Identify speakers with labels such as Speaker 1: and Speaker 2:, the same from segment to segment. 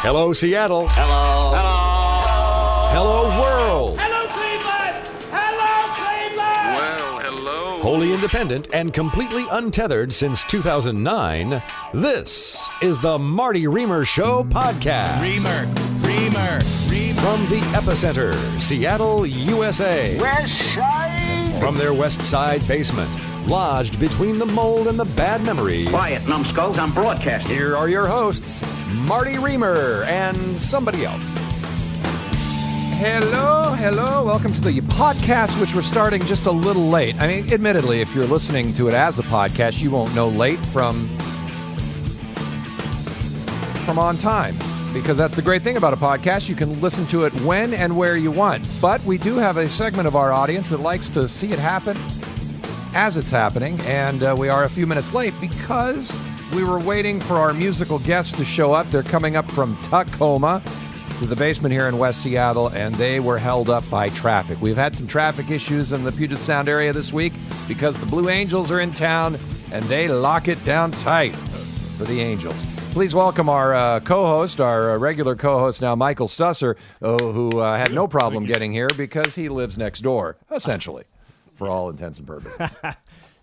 Speaker 1: Hello, Seattle.
Speaker 2: Hello. Hello.
Speaker 1: Hello, world.
Speaker 3: Hello, Cleveland! Hello, Cleveland!
Speaker 2: Well, hello.
Speaker 1: Wholly independent and completely untethered since 2009, this is the Marty Riemer Show podcast.
Speaker 4: Riemer.
Speaker 1: From the epicenter, Seattle, USA.
Speaker 4: West Side.
Speaker 1: From their west side basement, lodged between the mold and the bad memories.
Speaker 2: Quiet, numbskulls. I'm broadcasting.
Speaker 1: Here are your hosts, Marty Riemer and somebody else.
Speaker 5: Hello. Welcome to the podcast, which we're starting just a little late. I mean, admittedly, if you're listening to it as a podcast, you won't know late from on time, because that's the great thing about a podcast. You can listen to it when and where you want. But we do have a segment of our audience that likes to see it happen as it's happening, and we are a few minutes late because we were waiting for our musical guests to show up. They're coming up from Tacoma to the basement here in West Seattle, and they were held up by traffic. We've had some traffic issues in the Puget Sound area this week because the Blue Angels are in town, and they lock it down tight for the Angels. Please welcome our co-host, our regular co-host now, Michael Stusser, who had no problem getting here because he lives next door, essentially, for all intents and purposes.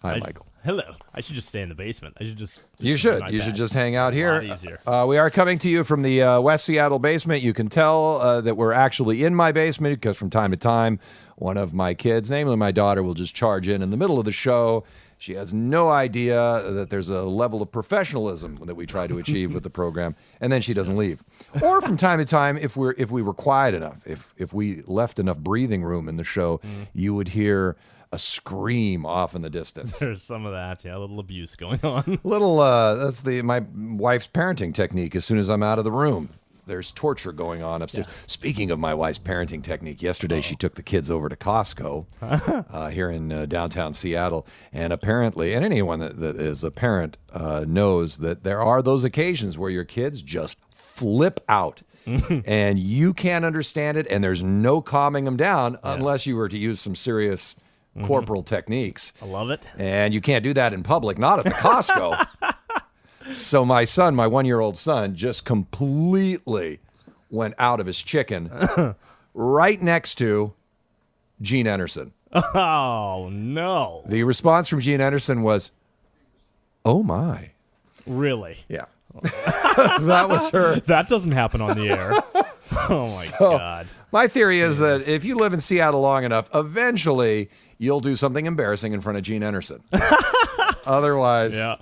Speaker 5: Hi, Michael.
Speaker 6: Hello. I should just stay in the basement. I should just
Speaker 5: You should just hang out here.
Speaker 6: A lot easier.
Speaker 5: We are coming to you from the West Seattle basement. You can tell that we're actually in my basement because from time to time, one of my kids, namely my daughter, will just charge in the middle of the show. She has no idea that there's a level of professionalism that we try to achieve with the program, and then she doesn't leave. Or from time to time, if we were quiet enough, if we left enough breathing room in the show, you would hear a scream off in the distance.
Speaker 6: There's some of that, yeah, a little abuse going on.
Speaker 5: That's my wife's parenting technique. As soon as I'm out of the room, there's torture going on upstairs. Yeah. Speaking of my wife's parenting technique, yesterday she took the kids over to Costco here in downtown Seattle, and apparently, and anyone that is a parent knows that there are those occasions where your kids just flip out. And you can't understand it, and there's no calming them down unless you were to use some serious corporal techniques.
Speaker 6: I love it.
Speaker 5: And you can't do that in public, not at the Costco. So my 1-year-old son, just completely went out of his chicken right next to Gene Anderson.
Speaker 6: Oh, no.
Speaker 5: The response from Gene Anderson was, "Oh, my."
Speaker 6: Really?
Speaker 5: Yeah. That was her.
Speaker 6: That doesn't happen on the air. Oh, my God.
Speaker 5: My theory is that if you live in Seattle long enough, eventually you'll do something embarrassing in front of Gene Anderson. Otherwise,
Speaker 6: Yeah.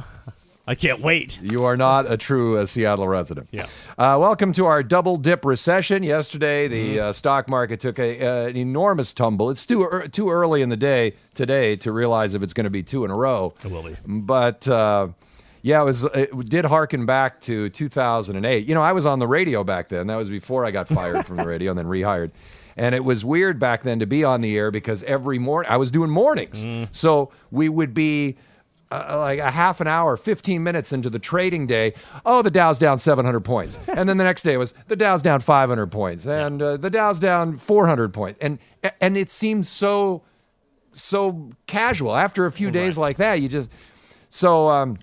Speaker 6: I can't wait.
Speaker 5: you are not a true Seattle resident.
Speaker 6: Yeah.
Speaker 5: Welcome to our double dip recession. Yesterday, the stock market took an enormous tumble. It's too early in the day today to realize if it's going to be two in a row.
Speaker 6: It will be.
Speaker 5: But it did harken back to 2008. You know, I was on the radio back then. That was before I got fired from the radio and then rehired. And it was weird back then to be on the air because every morning I was doing mornings. So we would be like a half an hour, 15 minutes into the trading day. Oh, the Dow's down 700 points. And then the next day was the Dow's down 500 points. And the Dow's down 400 points. And it seemed so casual. After a few days like that, you just... So...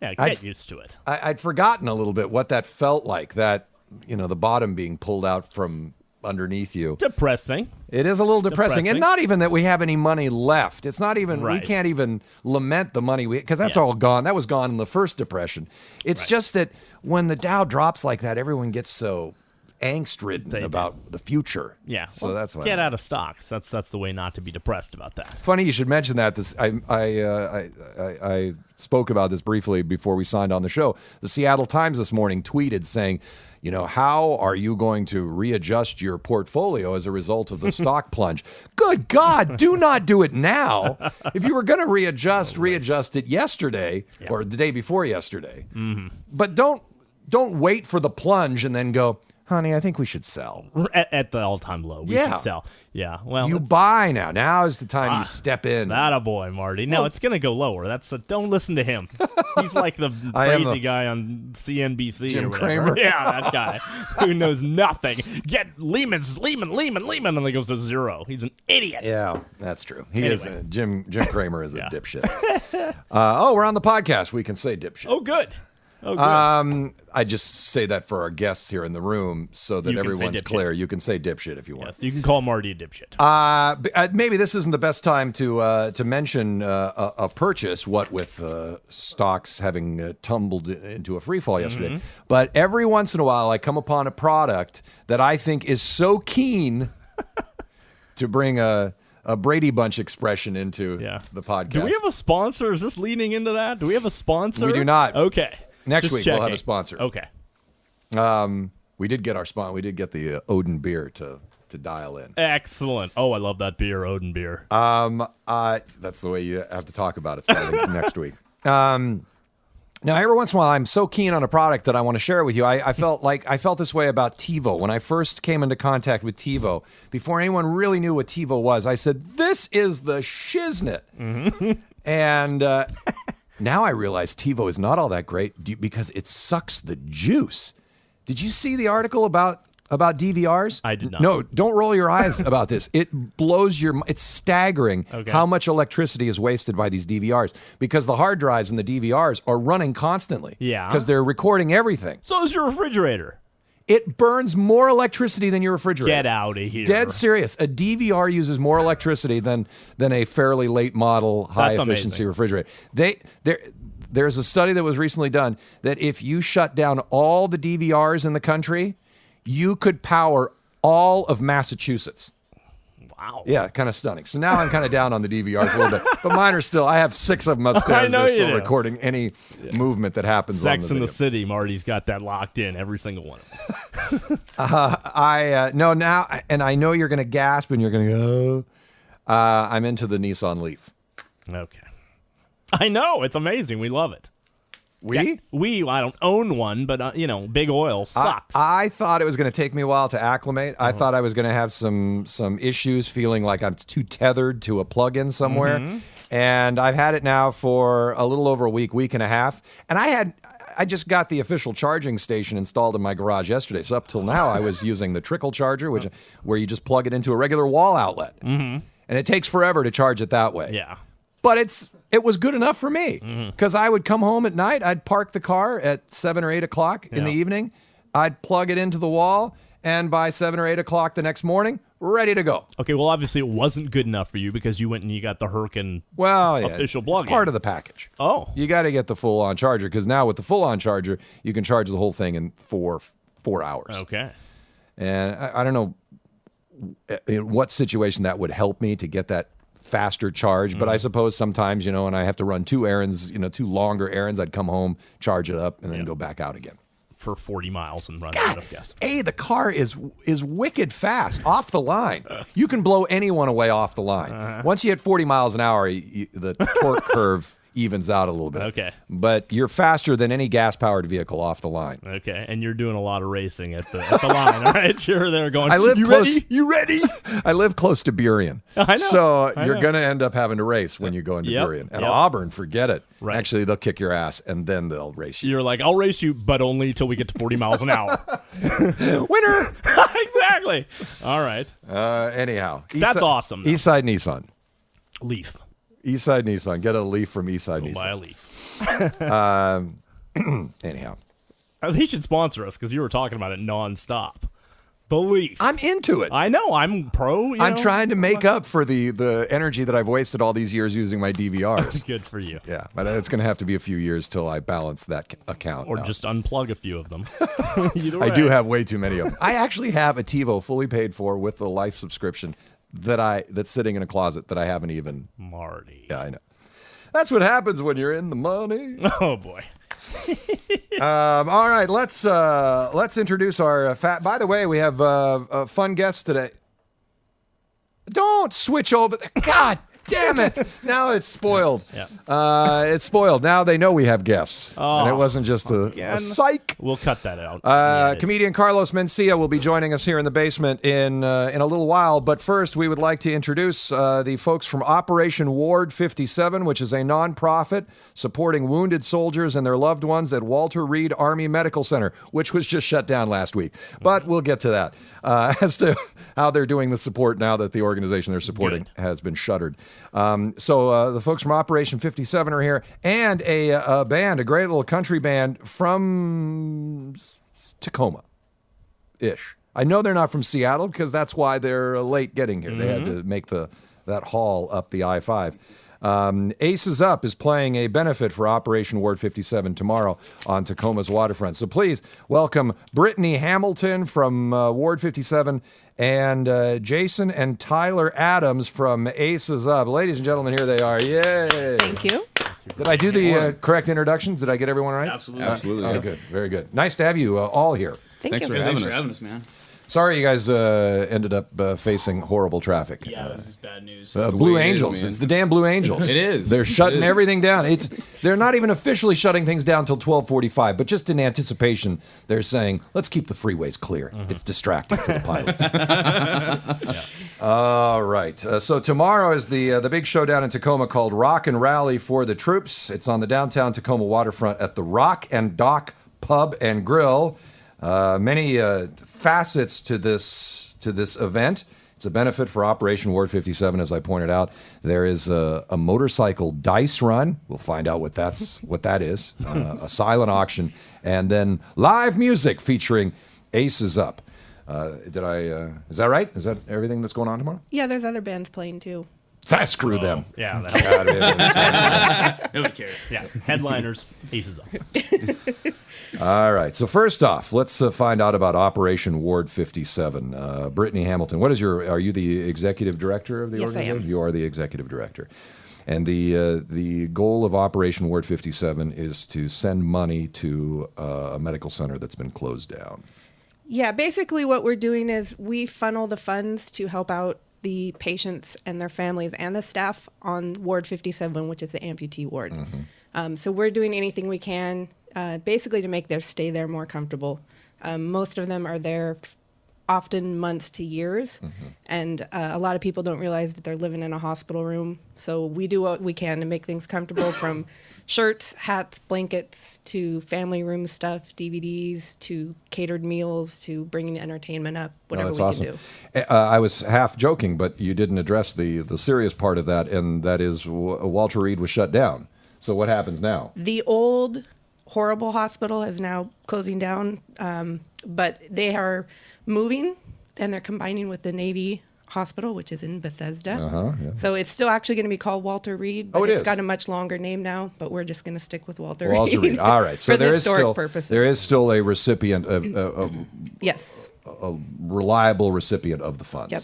Speaker 6: Yeah, get used to it.
Speaker 5: I'd forgotten a little bit what that felt like, that, the bottom being pulled out from underneath you.
Speaker 6: Depressing.
Speaker 5: It is a little depressing. And not even that we have any money left. It's not even,
Speaker 6: Right.
Speaker 5: We can't even lament the money because that's all gone. That was gone in the first depression. It's just that when the Dow drops like that, everyone gets so angst-ridden about the future.
Speaker 6: Yeah.
Speaker 5: So
Speaker 6: well,
Speaker 5: that's why.
Speaker 6: get out of stocks. That's the way not to be depressed about that.
Speaker 5: Funny you should mention that. I spoke about this briefly before we signed on the show. The Seattle Times this morning tweeted saying, how are you going to readjust your portfolio as a result of the stock plunge? Good God, do not do it now. If you were going to readjust it yesterday or the day before yesterday. Mm-hmm. But don't wait for the plunge and then go, honey, I think we should sell.
Speaker 6: At the all-time low, we should sell. Yeah, well,
Speaker 5: you buy now. Now is the time you step in.
Speaker 6: That a boy, Marty. No, it's gonna go lower. Don't listen to him. He's like the crazy guy on CNBC.
Speaker 5: Jim
Speaker 6: or whatever.
Speaker 5: Cramer.
Speaker 6: Yeah, that guy who knows nothing. Get Lehman, and then it goes to zero. He's an idiot.
Speaker 5: Yeah, that's true. He is. Jim Cramer is a dipshit. We're on the podcast. We can say dipshit.
Speaker 6: Oh, good. Oh, good.
Speaker 5: I just say that for our guests here in the room so that
Speaker 6: You can say
Speaker 5: everyone's
Speaker 6: dipshit.
Speaker 5: clear. You can say dipshit if you want.
Speaker 6: Yes, you can call Marty a dipshit.
Speaker 5: Maybe this isn't the best time to mention a purchase, what with stocks having tumbled into a free fall yesterday. But every once in a while, I come upon a product that I think is so keen to bring a Brady Bunch expression into the podcast.
Speaker 6: Do we have a sponsor? Is this leading into that? Do we have a sponsor?
Speaker 5: We do not.
Speaker 6: Okay.
Speaker 5: Next
Speaker 6: Just
Speaker 5: week
Speaker 6: checking.
Speaker 5: we'll have a sponsor.
Speaker 6: Okay.
Speaker 5: We did get our sponsor. We did get the Odin beer to dial in.
Speaker 6: Excellent. Oh, I love that beer, Odin beer.
Speaker 5: That's the way you have to talk about it starting next week. Now, every once in a while, I'm so keen on a product that I want to share it with you. I felt this way about TiVo. When I first came into contact with TiVo, before anyone really knew what TiVo was, I said, this is the shiznit. And now I realize TiVo is not all that great because it sucks the juice. Did you see the article about DVRs?
Speaker 6: I did not.
Speaker 5: No, don't roll your eyes about this. It blows your mind. It's staggering how much electricity is wasted by these DVRs because the hard drives and the DVRs are running constantly.
Speaker 6: Yeah.
Speaker 5: Because they're recording everything.
Speaker 6: So is your refrigerator.
Speaker 5: It burns more electricity than your refrigerator.
Speaker 6: Get out of here.
Speaker 5: Dead serious. A DVR uses more electricity than a fairly late model high-efficiency refrigerator. There's a study that was recently done that if you shut down all the DVRs in the country, you could power all of Massachusetts.
Speaker 6: Wow.
Speaker 5: Yeah, kind of stunning. So now I'm kind of down on the DVRs a little bit. But mine are still, I have 6 of them upstairs.
Speaker 6: I know
Speaker 5: They're
Speaker 6: you
Speaker 5: still
Speaker 6: do.
Speaker 5: recording any movement that happens
Speaker 6: Sex
Speaker 5: on
Speaker 6: in the
Speaker 5: video.
Speaker 6: City, Marty's got that locked in, every single one of them.
Speaker 5: No, now, and I know you're going to gasp and you're going to go, I'm into the Nissan Leaf.
Speaker 6: Okay. I know. It's amazing. We love it.
Speaker 5: We?
Speaker 6: I don't own one, but, big oil sucks.
Speaker 5: I thought it was going to take me a while to acclimate. I thought I was going to have some issues feeling like I'm too tethered to a plug-in somewhere. And I've had it now for a little over a week and a half. And I just got the official charging station installed in my garage yesterday. So up till now, I was using the trickle charger, where you just plug it into a regular wall outlet. And it takes forever to charge it that way.
Speaker 6: Yeah.
Speaker 5: But it was good enough for me because I would come home at night. I'd park the car at 7 or 8 o'clock in the evening. I'd plug it into the wall. And by 7 or 8 o'clock the next morning, ready to go.
Speaker 6: Okay, well, obviously it wasn't good enough for you because you went and you got the Hurricane official
Speaker 5: it's
Speaker 6: plug-in.
Speaker 5: part of the package.
Speaker 6: Oh.
Speaker 5: You got to get the full-on charger because now with the full-on charger, you can charge the whole thing in 4 hours.
Speaker 6: Okay.
Speaker 5: And I don't know in what situation that would help me to get that faster charge, but I suppose sometimes, when I have to run 2 errands, 2 longer errands, I'd come home, charge it up, and then go back out again.
Speaker 6: For 40 miles and run out of gas.
Speaker 5: Hey, the car is wicked fast, off the line. You can blow anyone away off the line. Once you hit 40 miles an hour, the torque curve evens out a little bit.
Speaker 6: Okay.
Speaker 5: But you're faster than any gas-powered vehicle off the line.
Speaker 6: Okay, and you're doing a lot of racing at the line, all right? You're there going,
Speaker 5: I live
Speaker 6: you
Speaker 5: close.
Speaker 6: ready? You ready?
Speaker 5: I live close to Burien.
Speaker 6: I know.
Speaker 5: So you're
Speaker 6: know.
Speaker 5: going to end up having to race when you go into Burien. And Auburn, forget it.
Speaker 6: Right.
Speaker 5: Actually, they'll kick your ass, and then they'll race you.
Speaker 6: You're like, I'll race you, but only till we get to 40 miles an hour.
Speaker 5: Winner!
Speaker 6: Exactly. All right.
Speaker 5: Anyhow.
Speaker 6: That's awesome, though.
Speaker 5: Eastside Nissan.
Speaker 6: Leaf.
Speaker 5: Eastside Nissan. Get a Leaf from Eastside
Speaker 6: Go
Speaker 5: Nissan.
Speaker 6: buy a Leaf.
Speaker 5: Anyhow.
Speaker 6: They should sponsor us because you were talking about it nonstop. The Leaf.
Speaker 5: I'm into it.
Speaker 6: I know. I'm pro.
Speaker 5: I'm trying to make up for the energy that I've wasted all these years using my DVRs.
Speaker 6: Good for you.
Speaker 5: Yeah, but it's going to have to be a few years till I balance that account.
Speaker 6: Or
Speaker 5: out.
Speaker 6: just unplug a few of them.
Speaker 5: I do have way too many of them. I actually have a TiVo fully paid for with the life subscription that's sitting in a closet that I haven't even.
Speaker 6: Marty.
Speaker 5: Yeah, I know. That's what happens when you're in the money.
Speaker 6: Oh boy.
Speaker 5: All right, let's introduce our By the way, we have fun guests today. Don't switch over. God damn it! Now it's spoiled.
Speaker 6: Yeah.
Speaker 5: It's spoiled. Now they know we have guests, and it wasn't just a psych.
Speaker 6: We'll cut that out.
Speaker 5: Comedian Carlos Mencia will be joining us here in the basement in a little while. But first, we would like to introduce the folks from Operation Ward 57, which is a nonprofit supporting wounded soldiers and their loved ones at Walter Reed Army Medical Center, which was just shut down last week. But we'll get to that as to how they're doing the support now that the organization they're supporting has been shuttered. So the folks from Operation 57 are here, and a band, a great little country band from Tacoma-ish. I know they're not from Seattle because that's why they're late getting here. They had to make that haul up the I-5. Aces Up is playing a benefit for Operation Ward 57 tomorrow on Tacoma's waterfront. So please welcome Brittany Hamilton from Ward 57 and Jason and Tyler Adams from Aces Up. Ladies and gentlemen, here they are. Yay!
Speaker 7: Thank you.
Speaker 5: Did I do the correct introductions? Did I get everyone right?
Speaker 8: Absolutely.
Speaker 5: Oh, good. Very good. Nice to have you all here.
Speaker 7: Thanks
Speaker 8: for having us, man.
Speaker 5: Sorry you guys ended up facing horrible traffic.
Speaker 9: Yeah, this is bad news.
Speaker 5: Blue Angels. It's the damn Blue Angels.
Speaker 8: It is.
Speaker 5: They're shutting everything down. They're not even officially shutting things down until 12:45, but just in anticipation, they're saying, let's keep the freeways clear. It's distracting for the pilots. All right. So tomorrow is the big show down in Tacoma called Rock and Rally for the Troops. It's on the downtown Tacoma waterfront at the Rock and Dock Pub and Grill. Many facets to this event. It's a benefit for Operation Ward 57, as I pointed out. There is a motorcycle dice run. We'll find out what that is. A silent auction, and then live music featuring Aces Up. Is that right? Is that everything that's going on tomorrow?
Speaker 7: Yeah, there's other bands playing too.
Speaker 5: Screw them.
Speaker 6: Yeah.
Speaker 9: Nobody cares.
Speaker 6: Yeah. Headliners, Aces Up.
Speaker 5: All right. So first off, let's find out about Operation Ward 57. Brittany Hamilton, are you the executive director of the organization?
Speaker 7: Yes, I am.
Speaker 5: You are the executive director. And the goal of Operation Ward 57 is to send money to a medical center that's been closed down.
Speaker 7: Yeah, basically what we're doing is we funnel the funds to help out the patients and their families and the staff on Ward 57, which is the amputee ward. So we're doing anything we can basically to make their stay there more comfortable. Most of them are there often months to years, and a lot of people don't realize that they're living in a hospital room. So we do what we can to make things comfortable, from shirts, hats, blankets, to family room stuff, DVDs, to catered meals, to bringing entertainment up, whatever we can do.
Speaker 5: I was half joking, but you didn't address the serious part of that, and that is Walter Reed was shut down. So what happens now?
Speaker 7: The old horrible hospital is now closing down, but they are moving, and they're combining with the Navy Hospital, which is in Bethesda. So it's still actually going to be called Walter Reed, but it's got a much longer name now, but we're just going to stick with Walter Reed.
Speaker 5: All right. So
Speaker 7: for there historic purposes.
Speaker 5: There is still a recipient of
Speaker 7: yes,
Speaker 5: a reliable recipient of the funds.
Speaker 7: Yep.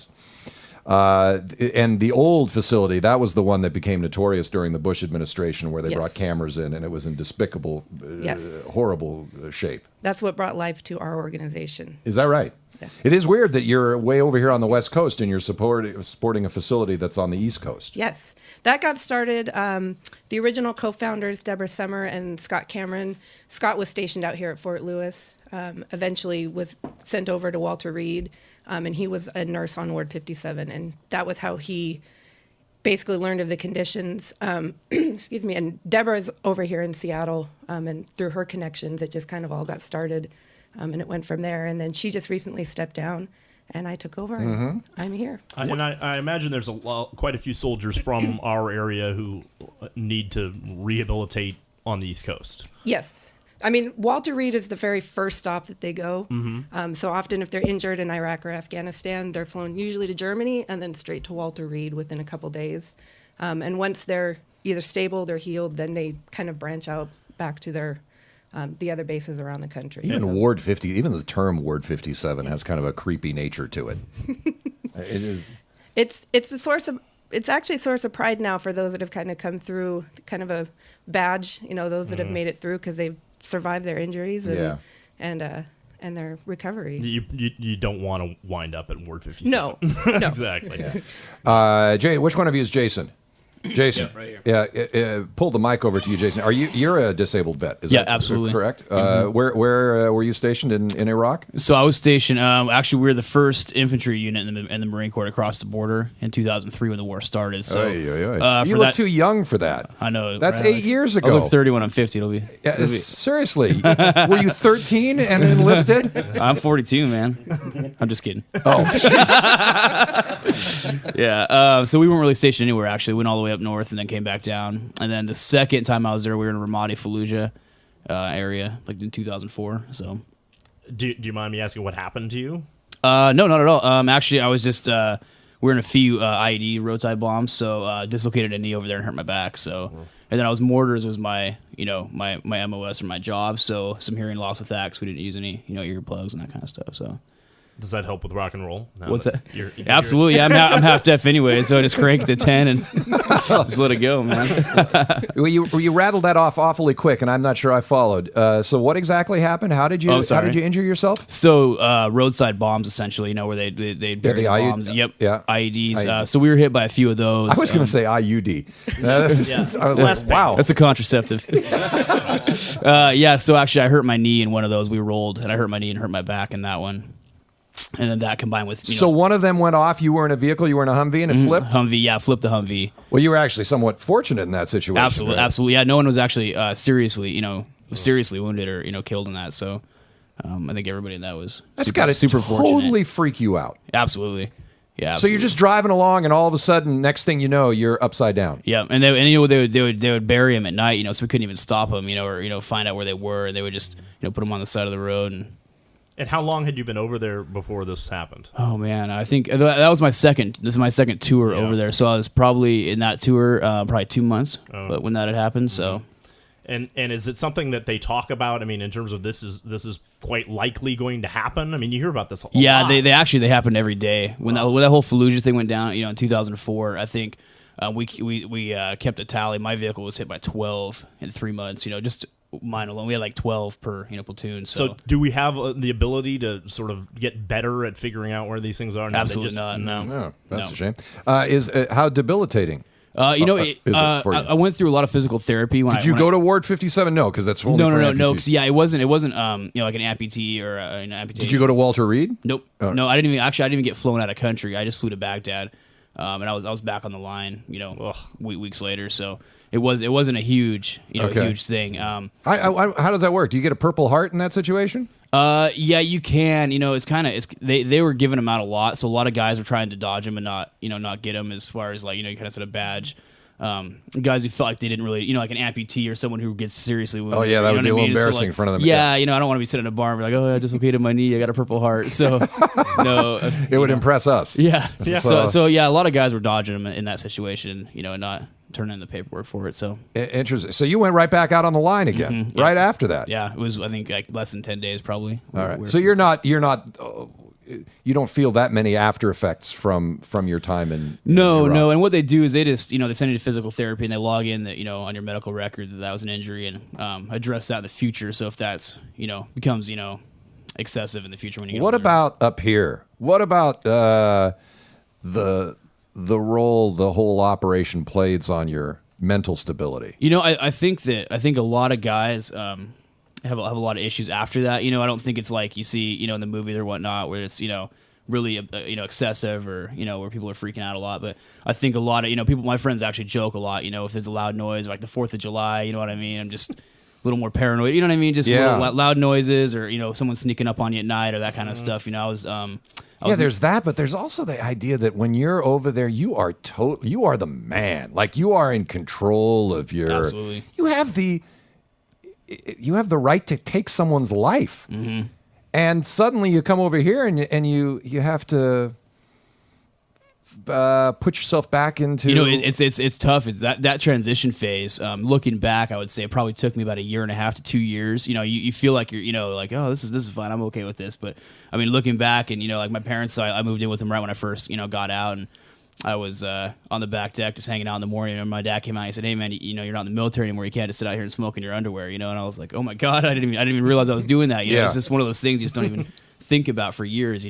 Speaker 5: And the old facility, that was the one that became notorious during the Bush administration, where they brought cameras in, and it was in despicable, horrible shape.
Speaker 7: That's what brought life to our organization.
Speaker 5: Is that right?
Speaker 7: Yes.
Speaker 5: It is weird that you're way over here on the West Coast and you're supporting a facility that's on the East Coast.
Speaker 7: Yes. That got started, the original co-founders, Deborah Summer and Scott Cameron. Scott was stationed out here at Fort Lewis, eventually was sent over to Walter Reed, and he was a nurse on Ward 57, and that was how he basically learned of the conditions. Excuse me. And Deborah's over here in Seattle, and through her connections, it just kind of all got started. And it went from there. And then she just recently stepped down, and I took over, and I'm here.
Speaker 6: And I imagine there's quite a few soldiers from our area who need to rehabilitate on the East Coast.
Speaker 7: Yes. I mean, Walter Reed is the very first stop that they go. So often if they're injured in Iraq or Afghanistan, they're flown usually to Germany and then straight to Walter Reed within a couple days. And once they're either stable or healed, then they kind of branch out back to their the other bases around the country.
Speaker 5: Even Ward 50, even the term Ward 57 has kind of a creepy nature to it. It is.
Speaker 7: It's a source of. It's actually a source of pride now for those that have kind of come through, kind of a badge, those that have made it through because they've survived their injuries and their recovery.
Speaker 6: You don't want to wind up at Ward 57.
Speaker 7: No.
Speaker 6: Exactly.
Speaker 5: Jay, which one of you is Jason? Jason,
Speaker 8: right here.
Speaker 5: pull the mic over to you, Jason. You're a disabled vet? Is
Speaker 8: Yeah,
Speaker 5: that
Speaker 8: absolutely.
Speaker 5: correct? Where were you stationed in Iraq?
Speaker 8: So I was stationed. Actually, we were the first infantry unit in the Marine Corps to cross the border in 2003 when the war started. So
Speaker 5: you look too young for that.
Speaker 8: I know.
Speaker 5: That's
Speaker 8: right?
Speaker 5: 8 years
Speaker 8: I'll
Speaker 5: ago.
Speaker 8: look 30 when I'm 50. It'll be
Speaker 5: Seriously, were you 13 and enlisted?
Speaker 8: I'm 42, man. I'm just kidding.
Speaker 5: Oh,
Speaker 8: Yeah. So we weren't really stationed anywhere. Actually, went all the way up north and then came back down. And then the second time I was there, we were in Ramadi, Fallujah area, like in 2004. So.
Speaker 6: Do you mind me asking what happened to you?
Speaker 8: No, not at all. Actually, I was just we were in a few IED roadside bombs, so dislocated a knee over there and hurt my back. So, and then I was mortars was my my MOS or my job. So some hearing loss with that because we didn't use any earplugs and that kind of stuff. So.
Speaker 6: Does that help with rock and roll?
Speaker 8: What's that? Absolutely. Yeah, I'm half deaf anyway, so I just cranked to 10 and just let it go, man.
Speaker 5: Well, you rattled that off awfully quick, and I'm not sure I followed. So what exactly happened? How did you injure yourself?
Speaker 8: So roadside bombs, essentially, where they bury the bombs. Yep.
Speaker 5: Yeah.
Speaker 8: IEDs. So we were hit by a few of those.
Speaker 5: I was going to say IUD. I was like, wow.
Speaker 8: That's a contraceptive. Yeah. So actually, I hurt my knee in one of those. We rolled, and I hurt my knee and hurt my back in that one. And then that combined with
Speaker 5: so one of them went off. You were in a vehicle. You were in a Humvee, and it flipped.
Speaker 8: Humvee, yeah, flipped the Humvee.
Speaker 5: Well, you were actually somewhat fortunate in that situation.
Speaker 8: Absolutely,
Speaker 5: right?
Speaker 8: absolutely. Yeah, no one was actually seriously wounded or killed in that. So I think everybody in that was
Speaker 5: That's got to
Speaker 8: super
Speaker 5: totally
Speaker 8: fortunate.
Speaker 5: freak you out.
Speaker 8: Absolutely, yeah.
Speaker 5: So you're just driving along, and all of a sudden, next thing you know, you're upside down.
Speaker 8: Yeah, and they would bury him at night, so we couldn't even stop them, or find out where they were, and they would just put them on the side of the road.
Speaker 6: And how long had you been over there before this happened?
Speaker 8: Oh man, I think that was my second. This is my second tour over there. So I was probably in that tour probably 2 months. But when that had happened, so.
Speaker 6: And is it something that they talk about? I mean, in terms of this is quite likely going to happen. I mean, you hear about this a lot.
Speaker 8: Yeah, they happened every day when that whole Fallujah thing went down. In 2004, I think we kept a tally. My vehicle was hit by 12 in 3 months. Just. Mine alone, we had like 12 per platoon. So
Speaker 6: do we have the ability to sort of get better at figuring out where these things are?
Speaker 8: Absolutely not. No,
Speaker 5: that's a shame. How debilitating?
Speaker 8: Is it for you? I went through a lot of physical therapy.
Speaker 5: Did you go to Ward 57? No, because that's only for amputees.
Speaker 8: No. Because it wasn't like an amputee or an amputation.
Speaker 5: Did you go to Walter Reed?
Speaker 8: Nope. Oh. No, I didn't even get flown out of country. I just flew to Baghdad, and I was back on the line. Weeks later. So. It wasn't a huge huge thing.
Speaker 5: How does that work? Do you get a Purple Heart in that situation?
Speaker 8: Yeah, you can. They were giving them out a lot, so a lot of guys were trying to dodge them and not get them. As far as you kind of set a badge. Guys who felt like they didn't really, like an amputee or someone who gets seriously wounded.
Speaker 5: Oh yeah, that would be a little embarrassing in front of them.
Speaker 8: Yeah, I don't want to be sitting in a bar and be like, oh, I dislocated my knee, I got a Purple Heart. So
Speaker 5: it would impress us.
Speaker 8: Yeah. So yeah, a lot of guys were dodging them in that situation, and not turn in the paperwork for it. So
Speaker 5: interesting. So you went right back out on the line again, right after that.
Speaker 8: Yeah, it was I think like less than 10 days probably.
Speaker 5: All right. So you're not. You don't feel that many after effects from your time in
Speaker 8: No.
Speaker 5: Iraq.
Speaker 8: And what they do is they just they send you to physical therapy and they log in that on your medical record that was an injury and address that in the future. So if that's becomes excessive in the future when you get
Speaker 5: What
Speaker 8: older.
Speaker 5: about up here? What about the role the whole operation plays on your mental stability?
Speaker 8: I think a lot of guys have a lot of issues after that. I don't think it's like you see in the movies or whatnot where it's really excessive or where people are freaking out a lot. But I think a lot of people, my friends actually joke a lot. If there's a loud noise like the 4th of July, you know what I mean? I'm just a little more paranoid. You know what I mean? Just little loud noises or someone sneaking up on you at night or that kind of stuff.
Speaker 5: There's that, but there's also the idea that when you're over there, you are the man. Like you are in control of your.
Speaker 8: Absolutely.
Speaker 5: You have the right to take someone's life, and suddenly you come over here and you have to put yourself back into.
Speaker 8: It's tough. It's that transition phase. Looking back, I would say it probably took me about 1.5 to 2 years. You feel like you're like, oh, this is fine. I'm okay with this. But I mean, looking back and like my parents, I moved in with them right when I first got out and. I was on the back deck just hanging out in the morning, and my dad came out and he said, "Hey man, you're not in the military anymore. You can't just sit out here and smoke in your underwear." And I was like, "Oh my god, I didn't even realize I was doing that." It's just one of those things you just don't even think about for years.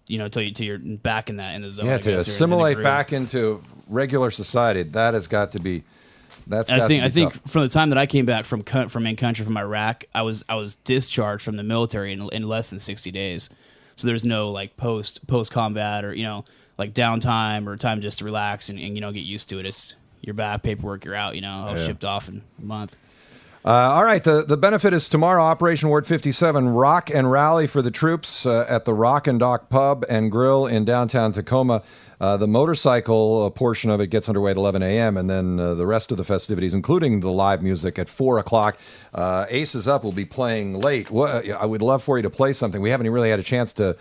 Speaker 8: until you're back in the zone.
Speaker 5: Yeah,
Speaker 8: I
Speaker 5: to
Speaker 8: guess, or in the
Speaker 5: assimilate
Speaker 8: groove.
Speaker 5: back into regular society, that has got to be.
Speaker 8: I think from the time that I came back from main country from Iraq, I was discharged from the military in less than 60 days. So there's no like post combat or like downtime or time just to relax and get used to it. It's you're back, paperwork, you're out. All shipped off in a month.
Speaker 5: All right, the benefit is tomorrow, Operation Ward 57, rock and rally for the troops at the Rock and Dock Pub and Grill in downtown Tacoma. The motorcycle portion of it gets underway at 11 a.m., and then the rest of the festivities, including the live music, at 4 o'clock. Aces Up will be playing late. I would love for you to play something. We haven't really had a chance to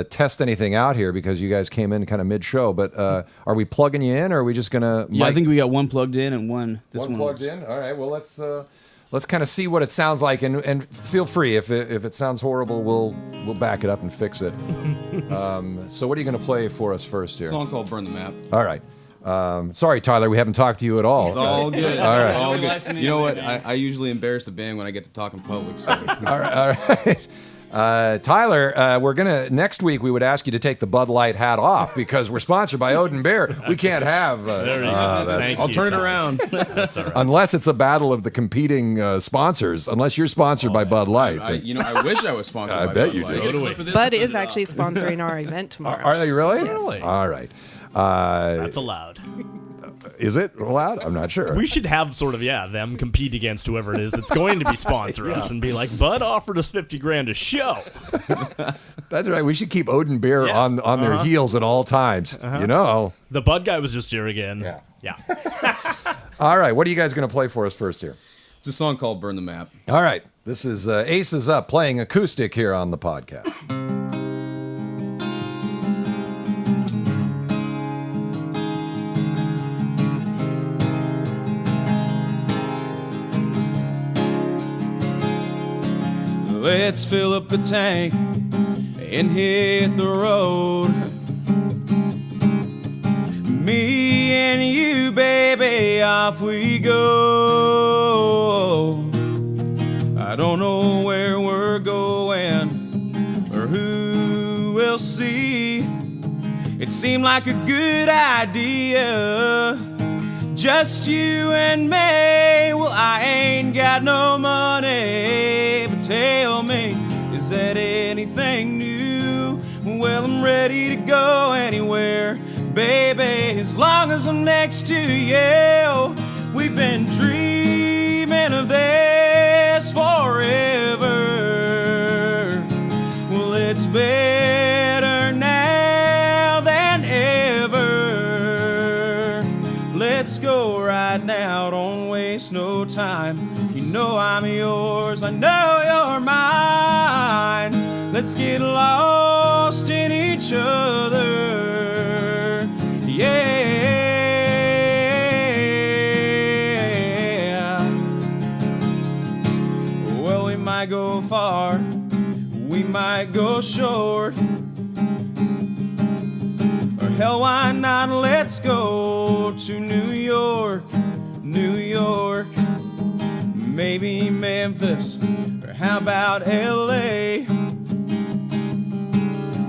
Speaker 5: test anything out here because you guys came in kind of mid-show, but are we plugging you in, or are we just going to...
Speaker 8: Yeah, I think we got one plugged in and one
Speaker 5: plugged in? All right, well, let's kind of see what it sounds like, and feel free if it sounds horrible, we'll back it up and fix it. So what are you going to play for us first here?
Speaker 9: A song called "Burn the Map."
Speaker 5: All right. Sorry, Tyler, we haven't talked to you at all.
Speaker 9: It's all good.
Speaker 5: All right.
Speaker 9: It's all good. You know what? I usually embarrass the band when I get to talk in public. So.
Speaker 5: All right. Tyler, we're gonna next week. We would ask you to take the Bud Light hat off because we're sponsored by Odin Bear. We can't have.
Speaker 6: There you go. Thank
Speaker 9: I'll
Speaker 6: you,
Speaker 9: turn it
Speaker 6: son.
Speaker 9: around.
Speaker 6: That's all right.
Speaker 5: Unless it's a battle of the competing sponsors. Unless you're sponsored by Bud Light.
Speaker 9: I wish I was sponsored.
Speaker 5: I
Speaker 9: by
Speaker 5: bet
Speaker 9: Bud
Speaker 5: you
Speaker 9: Light.
Speaker 5: do.
Speaker 6: So do we.
Speaker 7: Bud is actually sponsoring our event tomorrow.
Speaker 5: Are they really?
Speaker 6: Really?
Speaker 5: All right.
Speaker 6: That's allowed.
Speaker 5: Is it allowed? I'm not sure.
Speaker 6: We should have sort of them compete against whoever it is that's going to be sponsor us and be like, Bud offered us $50,000 a show.
Speaker 5: That's right. We should keep Odin Bear
Speaker 6: Yeah.
Speaker 5: on their heels at all times.
Speaker 6: The Bud guy was just here again.
Speaker 5: Yeah. All right. What are you guys going to play for us first here?
Speaker 9: It's a song called "Burn the Map."
Speaker 5: All right. This is Aces Up playing acoustic here on the podcast.
Speaker 9: Let's fill up the tank and hit the road. Me and you, baby, off we go. I don't know where we're going or who we'll see. It seemed like a good idea, just you and me. Well, I ain't got no money, but tell me, is that anything new? Well, I'm ready to go anywhere, baby, as long as I'm next to you. We've been dreaming of this forever. Well, it's better now than ever. Let's go right now, don't waste no time. You know I'm yours, I know you're mine. Let's get lost in each other. Yeah. Well, we might go far, we might go short. Or hell, why not? Let's go to New York, New York. Maybe Memphis, or how about LA?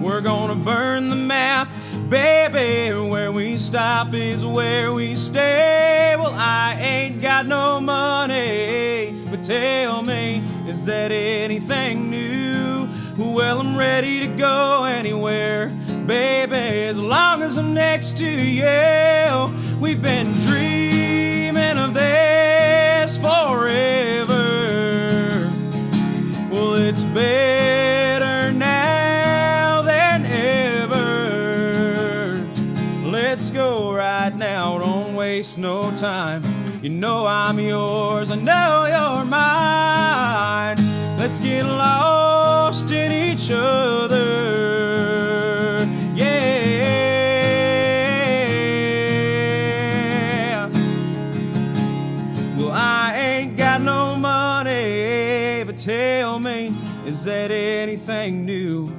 Speaker 9: We're gonna burn the map, baby. Where we stop is where we stay. Well, I ain't got no money, but tell me, is that anything new? Well, I'm ready to go anywhere, baby, as long as I'm next to you. We've been dreaming of this forever. Well, it's better now than ever. Let's go right now, don't waste no time. You know I'm yours, I know you're mine. Let's get lost in each other. Yeah. Well, I ain't got no money, but tell me, is that anything new?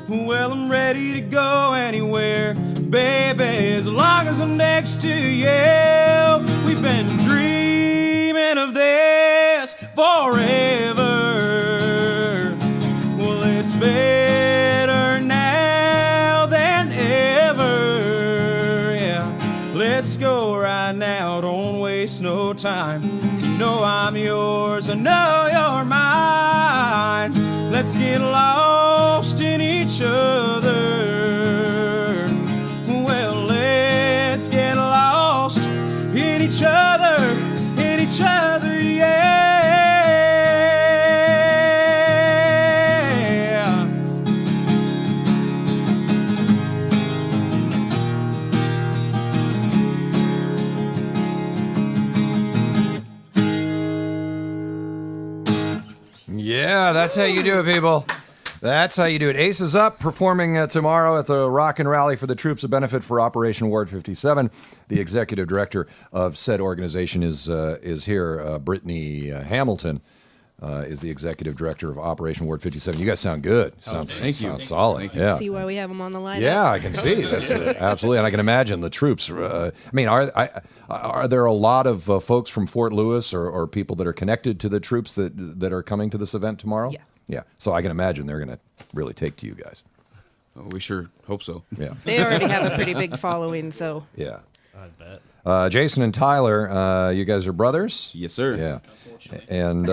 Speaker 9: Well, I'm ready to go anywhere, baby, as long as I'm next to you. We've been dreaming of this forever. Well, it's better now time. You know I'm yours, I know you're mine. Let's get lost in each other. Well, let's get lost in each other, yeah.
Speaker 5: Yeah, that's how you do it, people. That's how you do it. Ace is up, performing tomorrow at the Rock and Rally for the Troops, a benefit for Operation Ward 57. The executive director of said organization is here. Brittany Hamilton is the executive director of Operation Ward 57. You guys sound good. Sounds solid.
Speaker 9: Thank you.
Speaker 5: Yeah.
Speaker 7: See why we have them on the lineup.
Speaker 5: Yeah, I can see. That's absolutely, and I can imagine the troops. I mean, are there a lot of folks from Fort Lewis or people that are connected to the troops that are coming to this event tomorrow?
Speaker 7: Yeah.
Speaker 5: Yeah. So I can imagine they're going to really take to you guys.
Speaker 9: Oh, we sure hope so.
Speaker 5: Yeah.
Speaker 7: They already have a pretty big following, so.
Speaker 5: Yeah.
Speaker 6: I bet.
Speaker 5: Jason and Tyler, you guys are brothers?
Speaker 9: Yes, sir.
Speaker 5: Yeah. And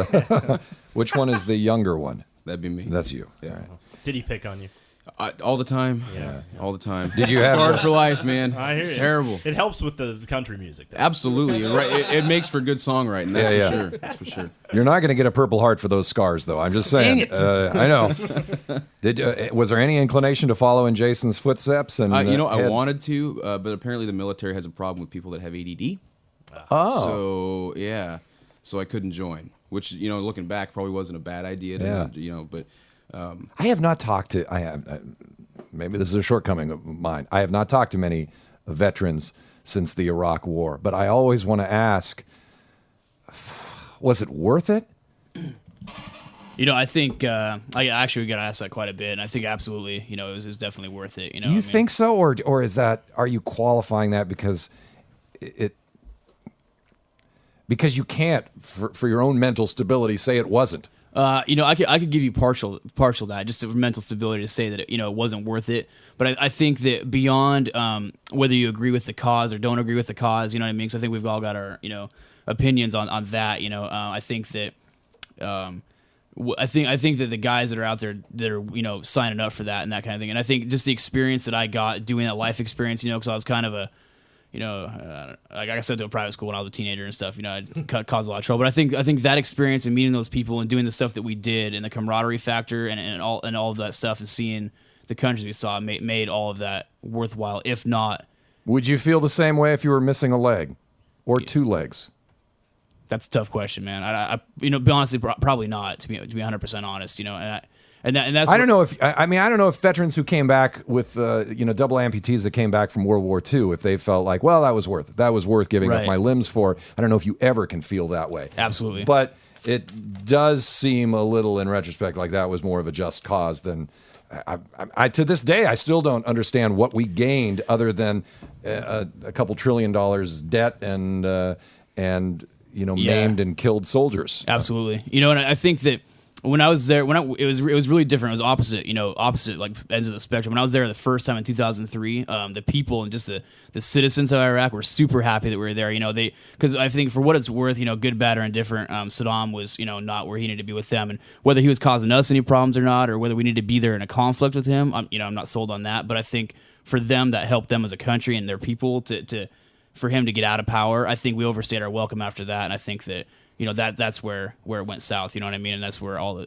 Speaker 5: which one is the younger one?
Speaker 9: That'd be me.
Speaker 5: That's you.
Speaker 9: Yeah.
Speaker 5: All right.
Speaker 6: Did he pick on you?
Speaker 9: All the time.
Speaker 6: Yeah.
Speaker 9: All the time.
Speaker 5: Did you have
Speaker 9: Scarred for life, man?
Speaker 6: I hear
Speaker 9: It's
Speaker 6: you.
Speaker 9: terrible.
Speaker 6: It helps with the country music, though.
Speaker 9: Absolutely. Right. It makes for good songwriting. That's
Speaker 5: Yeah,
Speaker 9: for
Speaker 5: yeah.
Speaker 9: sure. That's for sure.
Speaker 5: You're not going to get a Purple Heart for those scars, though. I'm just saying. I know. Was there any inclination to follow in Jason's footsteps? And
Speaker 9: I wanted to, but apparently the military has a problem with people that have ADD.
Speaker 5: Oh.
Speaker 9: So yeah, so I couldn't join. Which looking back, probably wasn't a bad idea. But
Speaker 5: I have not talked to. Maybe this is a shortcoming of mine. I have not talked to many veterans since the Iraq War, but I always want to ask: was it worth it?
Speaker 8: I think I actually got asked that quite a bit, and I think absolutely, it was definitely worth it.
Speaker 5: You think so, or is that? Are you qualifying that because because you can't, for your own mental stability, say it wasn't?
Speaker 8: I could give you partial that, just for mental stability, to say that it wasn't worth it. But I think that beyond whether you agree with the cause or don't agree with the cause, you know what I mean? Because I think we've all got our opinions on that. I think that I think that the guys that are out there that are signing up for that and that kind of thing, and I think just the experience that I got doing that life experience, because I was kind of a like I said, to a private school when I was a teenager and stuff, I'd caused a lot of trouble. But I think that experience and meeting those people and doing the stuff that we did and the camaraderie factor and all of that stuff and seeing the countries we saw made all of that worthwhile. If not,
Speaker 5: would you feel the same way if you were missing a leg or two legs?
Speaker 8: That's a tough question, man. I be honestly, probably not. To be 100% honest, and that's.
Speaker 5: I don't know if veterans who came back with double amputees that came back from World War II, if they felt like, well, that was worth it. That was worth giving up my limbs for. I don't know if you ever can feel that way.
Speaker 8: Absolutely.
Speaker 5: But it does seem a little, in retrospect, like that was more of a just cause than. I to this day, I still don't understand what we gained other than a couple $1 trillion debt and maimed and killed soldiers.
Speaker 8: Absolutely. And I think that when I was there, it was really different. It was opposite like ends of the spectrum. When I was there the first time in 2003, the people and just the citizens of Iraq were super happy that we were there. Because I think for what it's worth, good, bad, or indifferent, Saddam was not where he needed to be with them, and whether he was causing us any problems or not, or whether we needed to be there in a conflict with him, I'm not sold on that. But I think for them, that helped them as a country and their people for him to get out of power. I think we overstayed our welcome after that, and I think that that's where it went south. You know what I mean? And that's where all the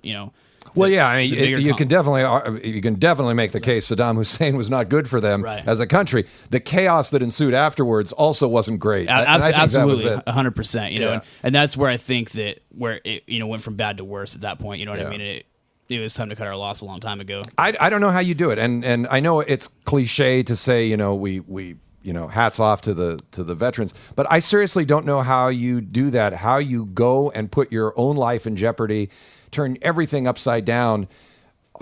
Speaker 5: Well, yeah, I mean, you can definitely make the case Saddam Hussein was not good for them as a country. The chaos that ensued afterwards also wasn't great.
Speaker 8: Absolutely, 100%. And that's where I think that where it went from bad to worse at that point. You know what I mean? It was time to cut our loss a long time ago.
Speaker 5: I don't know how you do it, and I know it's cliche to say we hats off to the veterans, but I seriously don't know how you do that. How you go and put your own life in jeopardy, turn everything upside down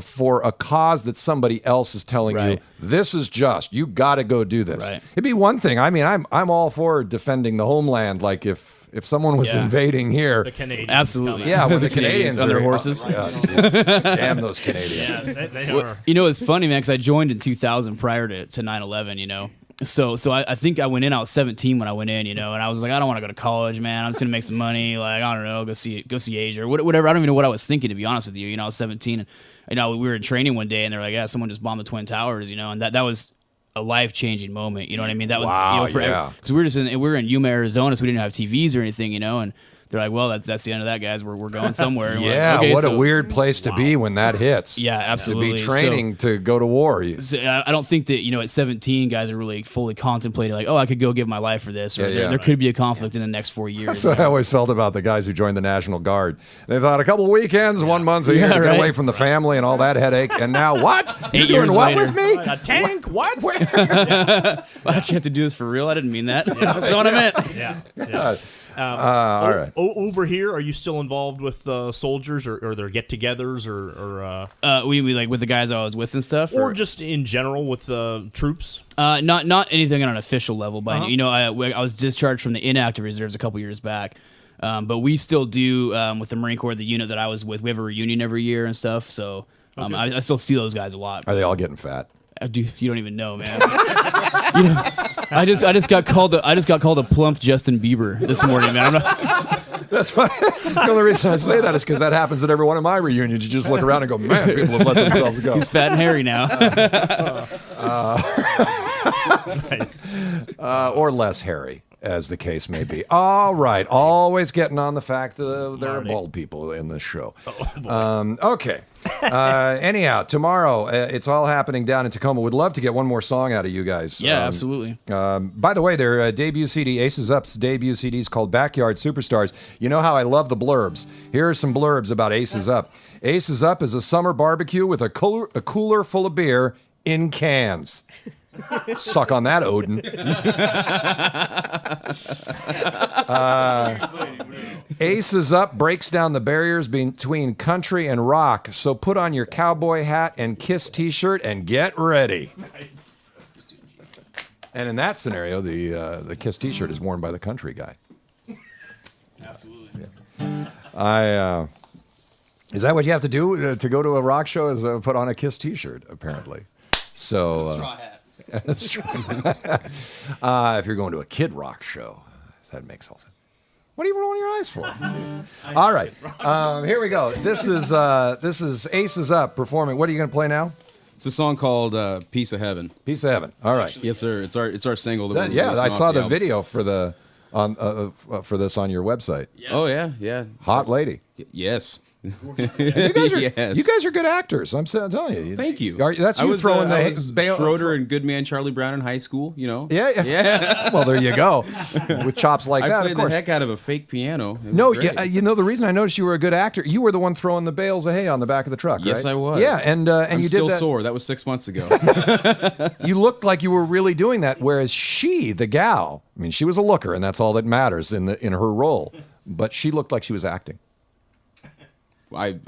Speaker 5: for a cause that somebody else is telling you this is just. You got to go do this. Right. It'd be one thing. I mean, I'm all for defending the homeland. Like if someone was invading here,
Speaker 6: the Canadians,
Speaker 8: absolutely,
Speaker 5: when the Canadians
Speaker 8: on their horses,
Speaker 5: damn those Canadians.
Speaker 6: Yeah, they are.
Speaker 8: It's funny, man, because I joined in 2000 prior to 9/11. So I think I went in. I was 17 when I went in, and I was like, I don't want to go to college, man. I'm just gonna make some money. Like, I don't know, go see Asia or whatever. I don't even know what I was thinking, to be honest with you. I was 17, and we were in training one day, and they're like, yeah, someone just bombed the Twin Towers, and that was a life-changing moment. You know what I mean? That was
Speaker 5: wow,
Speaker 8: because we were in Yuma, Arizona, so we didn't have TVs or anything, and they're like, well, that's the end of that, guys. We're going somewhere.
Speaker 5: Yeah,
Speaker 8: like, okay,
Speaker 5: what a weird place to be when that hits.
Speaker 8: Yeah, absolutely.
Speaker 5: To be training to go to war.
Speaker 8: So I don't think that, at 17, guys are really fully contemplating, like, oh, I could go give my life for this, or there could be a conflict in the next 4 years.
Speaker 5: That's what I always felt about the guys who joined the National Guard. They thought a couple of weekends, 1 month a year to get away from the family and all that headache, and now what?
Speaker 8: 8
Speaker 5: You're
Speaker 8: years
Speaker 5: doing what
Speaker 8: later.
Speaker 5: with me?
Speaker 6: A tank? What?
Speaker 8: Why don't you have to do this for real? I didn't mean that. That's not what I meant.
Speaker 6: Yeah.
Speaker 5: All right.
Speaker 6: Over here, are you still involved with soldiers or their get-togethers or
Speaker 8: We like with the guys I was with and stuff,
Speaker 6: or just in general with troops?
Speaker 8: Not anything on an official level, but I was discharged from the inactive reserves a couple years back. But we still do with the Marine Corps, the unit that I was with. We have a reunion every year and stuff. So I still see those guys a lot.
Speaker 5: Are they all getting fat?
Speaker 8: You don't even know, man. I just got called a plump Justin Bieber this morning, man.
Speaker 5: That's funny. The only reason I say that is because that happens at every one of my reunions. You just look around and go, man, people have let themselves go.
Speaker 8: He's fat and hairy now.
Speaker 6: Nice.
Speaker 5: Or less hairy, as the case may be. All right. Always getting on the fact that there are bald people in this show. Okay. Anyhow, tomorrow, it's all happening down in Tacoma. Would love to get one more song out of you guys.
Speaker 8: Yeah, absolutely.
Speaker 5: By the way, their debut CD, Aces Up's debut CD is called Backyard Superstars. You know how I love the blurbs. Here are some blurbs about Aces Up. Aces Up is a summer barbecue with a cooler full of beer in cans. Suck on that, Odin. Aces Up breaks down the barriers between country and rock. So put on your cowboy hat and Kiss t-shirt and get ready. And in that scenario, the Kiss t-shirt is worn by the country guy.
Speaker 8: Absolutely.
Speaker 5: Yeah. Is that what you have to do to go to a rock show? Is put on a Kiss t-shirt, apparently. So.
Speaker 8: Straw hat.
Speaker 5: That's true. If you're going to a Kid Rock show, that makes all sense. What are you rolling your eyes for? All right, here we go. This is Aces Up performing. What are you going to play now?
Speaker 9: It's a song called "Piece of Heaven."
Speaker 5: Piece of Heaven. All right.
Speaker 9: Yes, sir. It's our single. That
Speaker 5: I saw the video for the for this on your website.
Speaker 9: Yeah. Oh yeah.
Speaker 5: Hot lady.
Speaker 9: Yes.
Speaker 5: You guys are good actors. I'm telling you.
Speaker 9: Thank you.
Speaker 5: That's you throwing the bail.
Speaker 9: Schroeder and Goodman Charlie Brown in high school.
Speaker 5: Yeah. Well, there you go. With chops like that,
Speaker 9: I played
Speaker 5: of course.
Speaker 9: the heck out of a fake piano.
Speaker 5: No, the reason I noticed you were a good actor, you were the one throwing the bales of hay on the back of the truck,
Speaker 9: Yes,
Speaker 5: right?
Speaker 9: I was.
Speaker 5: Yeah, and
Speaker 9: I'm
Speaker 5: you
Speaker 9: still
Speaker 5: did that.
Speaker 9: sore. That was 6 months ago.
Speaker 5: You looked like you were really doing that, whereas she, the gal, I mean, she was a looker, and that's all that matters in her role. But she looked like she was acting.
Speaker 9: I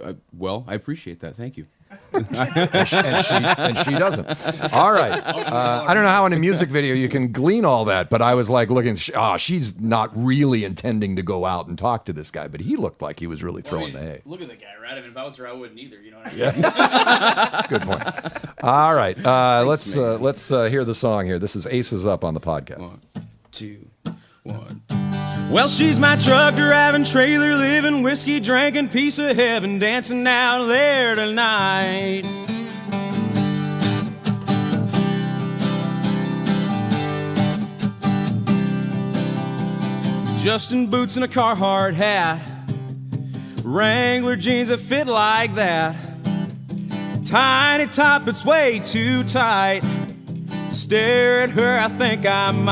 Speaker 9: appreciate that. Thank you.
Speaker 5: and she doesn't. All right. I don't know how in a music video you can glean all that, but I was like looking, she's not really intending to go out and talk to this guy, but he looked like he was really throwing the hay.
Speaker 8: Look at the guy, right? I mean, if I was her, I wouldn't either. You know what I mean?
Speaker 5: Yeah. Good point. All right. Let's hear the song here. This is Aces Up on the podcast.
Speaker 9: 1, 2, 1. Well, she's my truck driving, trailer living, whiskey drinking, piece of heaven, dancing out there tonight. Justin boots and a Carhartt hat, Wrangler jeans that fit like that, tiny top, it's way too tight. Stare at her, I think I might.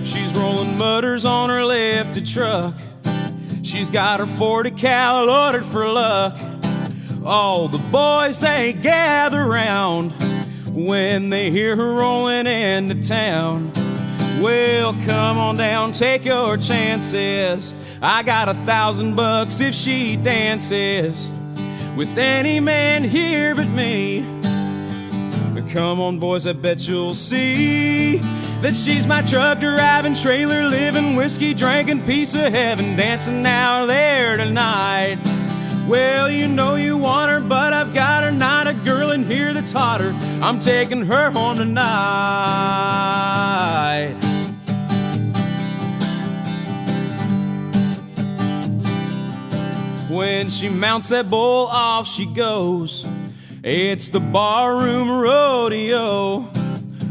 Speaker 9: She's rolling mutters on her lifted truck. She's got her 40 cal ordered for luck. All the boys, they gather round when they hear her rolling into town. Well, come on down, take your chances. I got $1,000 if she dances with any man here but me. But come on, boys, I bet you'll see that she's my truck driving, trailer living, whiskey drinking, piece of heaven, dancing out there tonight. Well, you know you want her, but I've got her. Not a girl in here that's hotter. I'm taking her home tonight. When she mounts that bull, off she goes. It's the barroom rodeo.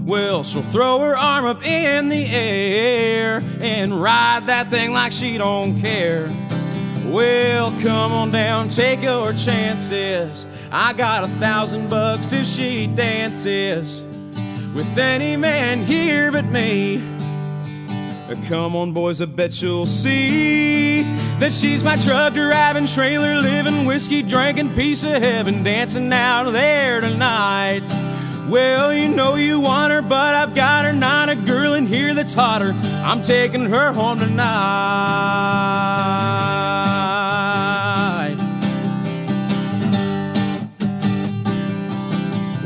Speaker 9: Well, she'll throw her arm up in the air and ride that thing like she don't care. Well, come on down, take your chances. I got $1,000 if she dances with any man here but me. Come on, boys, I bet you'll see that she's my truck driving, trailer living, whiskey drinking piece of heaven, dancing out there tonight. Well, you know you want her, but I've got her. Not a girl in here that's hotter. I'm taking her home tonight.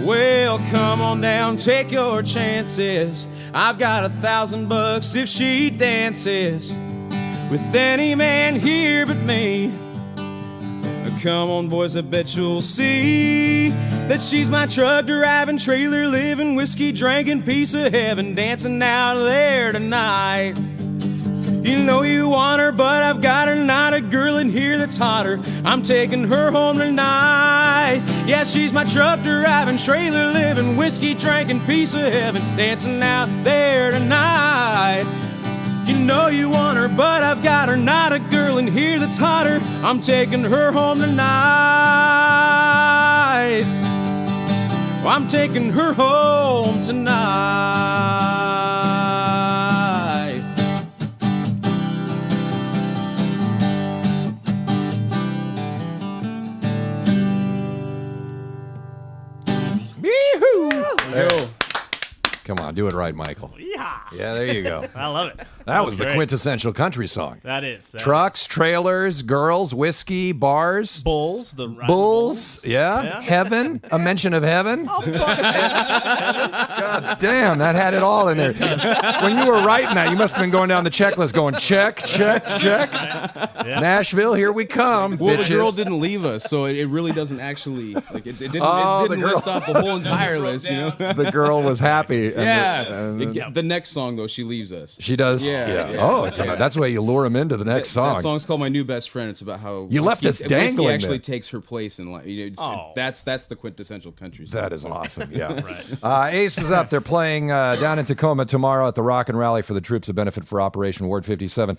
Speaker 9: Well, come on down, take your chances. I've got $1,000 if she dances with any man here but me. Come on, boys, I bet you'll see that she's my truck driving, trailer living, whiskey drinking piece of heaven, dancing out there tonight. You know you want her, but I've got her. Not a girl in here that's hotter. I'm taking her home tonight. Yeah, she's my truck driving, trailer living, whiskey drinking piece of heaven, dancing out there tonight. You know you want her, but I've got her. Not a girl in here that's hotter. I'm taking her home tonight. I'm taking her home tonight.
Speaker 5: Yee-hoo!
Speaker 6: Yo.
Speaker 5: Come on, do it right, Michael.
Speaker 6: Yeah.
Speaker 5: Yeah, there you go.
Speaker 6: I love it.
Speaker 5: That was the
Speaker 6: great.
Speaker 5: quintessential country song.
Speaker 6: That is.
Speaker 5: Trucks, trailers, girls, whiskey, bars.
Speaker 6: Bulls. The
Speaker 5: Bulls, yeah. Heaven, a mention of heaven. God damn, that had it all in there. When you were writing that, you must have been going down the checklist going check, check, check.
Speaker 6: Yeah.
Speaker 5: Nashville, here we come,
Speaker 9: Well,
Speaker 5: bitches.
Speaker 9: the girl didn't leave us, so it really doesn't actually, like, it didn't,
Speaker 5: Oh,
Speaker 9: it didn't
Speaker 5: the girl.
Speaker 9: list off the whole entire list, you know?
Speaker 5: The girl was happy.
Speaker 9: Yeah. The next song, though, she leaves us.
Speaker 5: She does?
Speaker 9: Yeah.
Speaker 5: Oh, that's the way you lure him into the next song.
Speaker 9: That song's called My New Best Friend. It's about how
Speaker 5: You left us dangling
Speaker 9: whiskey actually
Speaker 5: there.
Speaker 9: takes her place in life. You know, that's the quintessential country song.
Speaker 5: That is awesome. Yeah.
Speaker 6: Right.
Speaker 5: Ace is up. They're playing down in Tacoma tomorrow at the Rock and Rally for the troops of benefit for Operation Ward 57,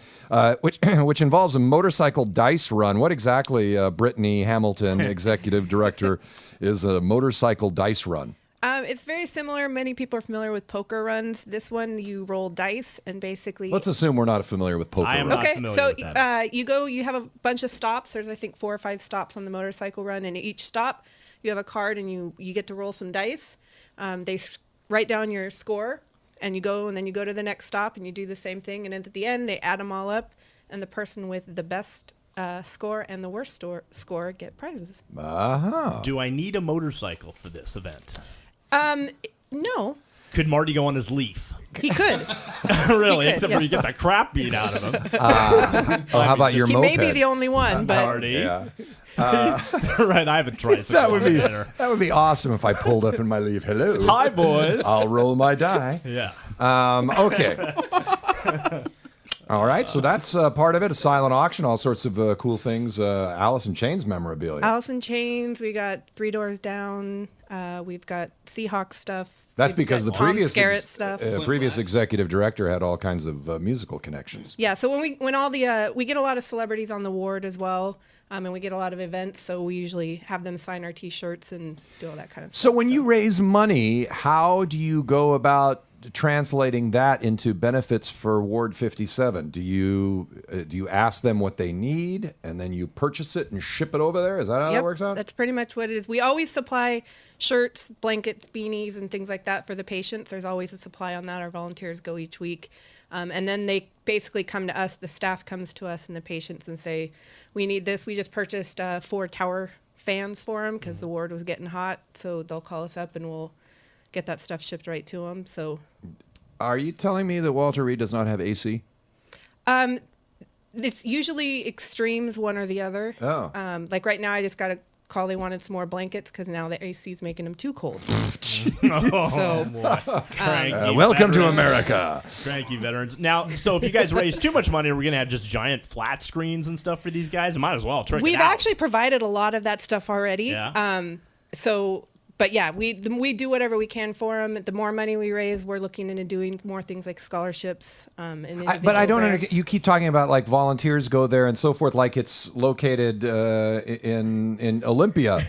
Speaker 5: which involves a motorcycle dice run. What exactly, Brittany Hamilton, executive director, is a motorcycle dice run?
Speaker 7: It's very similar. Many people are familiar with poker runs. This one, you roll dice and basically.
Speaker 5: Let's assume we're not familiar with poker
Speaker 6: I am
Speaker 5: runs.
Speaker 6: not
Speaker 7: Okay,
Speaker 6: familiar
Speaker 7: so
Speaker 6: with that.
Speaker 7: you have a bunch of stops. There's I think 4 or 5 stops on the motorcycle run, and each stop you have a card and you get to roll some dice. They write down your score, and you go to the next stop and you do the same thing. And at the end, they add them all up, and the person with the best score and the worst score get prizes.
Speaker 5: Uh-huh.
Speaker 6: Do I need a motorcycle for this event?
Speaker 7: No,
Speaker 6: Could Marty go on his Leaf?
Speaker 7: he could.
Speaker 6: Really?
Speaker 7: He could,
Speaker 6: Except for you
Speaker 7: yes.
Speaker 6: get the crap beat out of him.
Speaker 5: Oh, how about your
Speaker 7: He
Speaker 5: moped?
Speaker 7: may be the only one, but
Speaker 6: Marty.
Speaker 5: Yeah.
Speaker 6: Right, I have a tricycle.
Speaker 5: That would be
Speaker 6: better.
Speaker 5: that would be awesome if I pulled up in my Leaf. Hello.
Speaker 6: Hi, boys.
Speaker 5: I'll roll my die.
Speaker 6: Yeah.
Speaker 5: Okay. All right, so that's part of it. A silent auction, all sorts of cool things. Alice in Chains memorabilia.
Speaker 7: Alice in Chains. We got Three Doors Down. We've got Seahawks stuff.
Speaker 5: That's
Speaker 7: We've
Speaker 5: because the
Speaker 7: got Tom
Speaker 5: previous
Speaker 7: Skerritt stuff.
Speaker 5: previous executive director had all kinds of musical connections.
Speaker 7: Yeah, so when all the we get a lot of celebrities on the ward as well, and we get a lot of events, so we usually have them sign our T-shirts and do all that kind of stuff.
Speaker 5: So when you raise money, how do you go about translating that into benefits for Ward 57? Do you ask them what they need and then you purchase it and ship it over there? Is that how that works out?
Speaker 7: That's pretty much what it is. We always supply shirts, blankets, beanies, and things like that for the patients. There's always a supply on that. Our volunteers go each week. And then they basically come to us, the staff comes to us and the patients and say, we need this. We just purchased 4 tower fans for them because the ward was getting hot. So they'll call us up and we'll get that stuff shipped right to them. So,
Speaker 5: Are you telling me that Walter Reed does not have AC?
Speaker 7: It's usually extremes, one or the other.
Speaker 5: Oh.
Speaker 7: Like right now, I just got a call. They wanted some more blankets because now the AC is making them too cold.
Speaker 6: Oh, boy. Cranky
Speaker 5: Welcome to
Speaker 6: veterans.
Speaker 5: America.
Speaker 6: Cranky veterans. Now, so if you guys raise too much money, are we going to have just giant flat screens and stuff for these guys? Might as well trick it
Speaker 7: We've
Speaker 6: out.
Speaker 7: actually provided a lot of that stuff already.
Speaker 6: Yeah.
Speaker 7: But yeah, we do whatever we can for them. The more money we raise, we're looking into doing more things like scholarships. And
Speaker 5: But I
Speaker 7: individual
Speaker 5: don't
Speaker 7: grants.
Speaker 5: understand. You keep talking about like volunteers go there and so forth, like it's located in Olympia.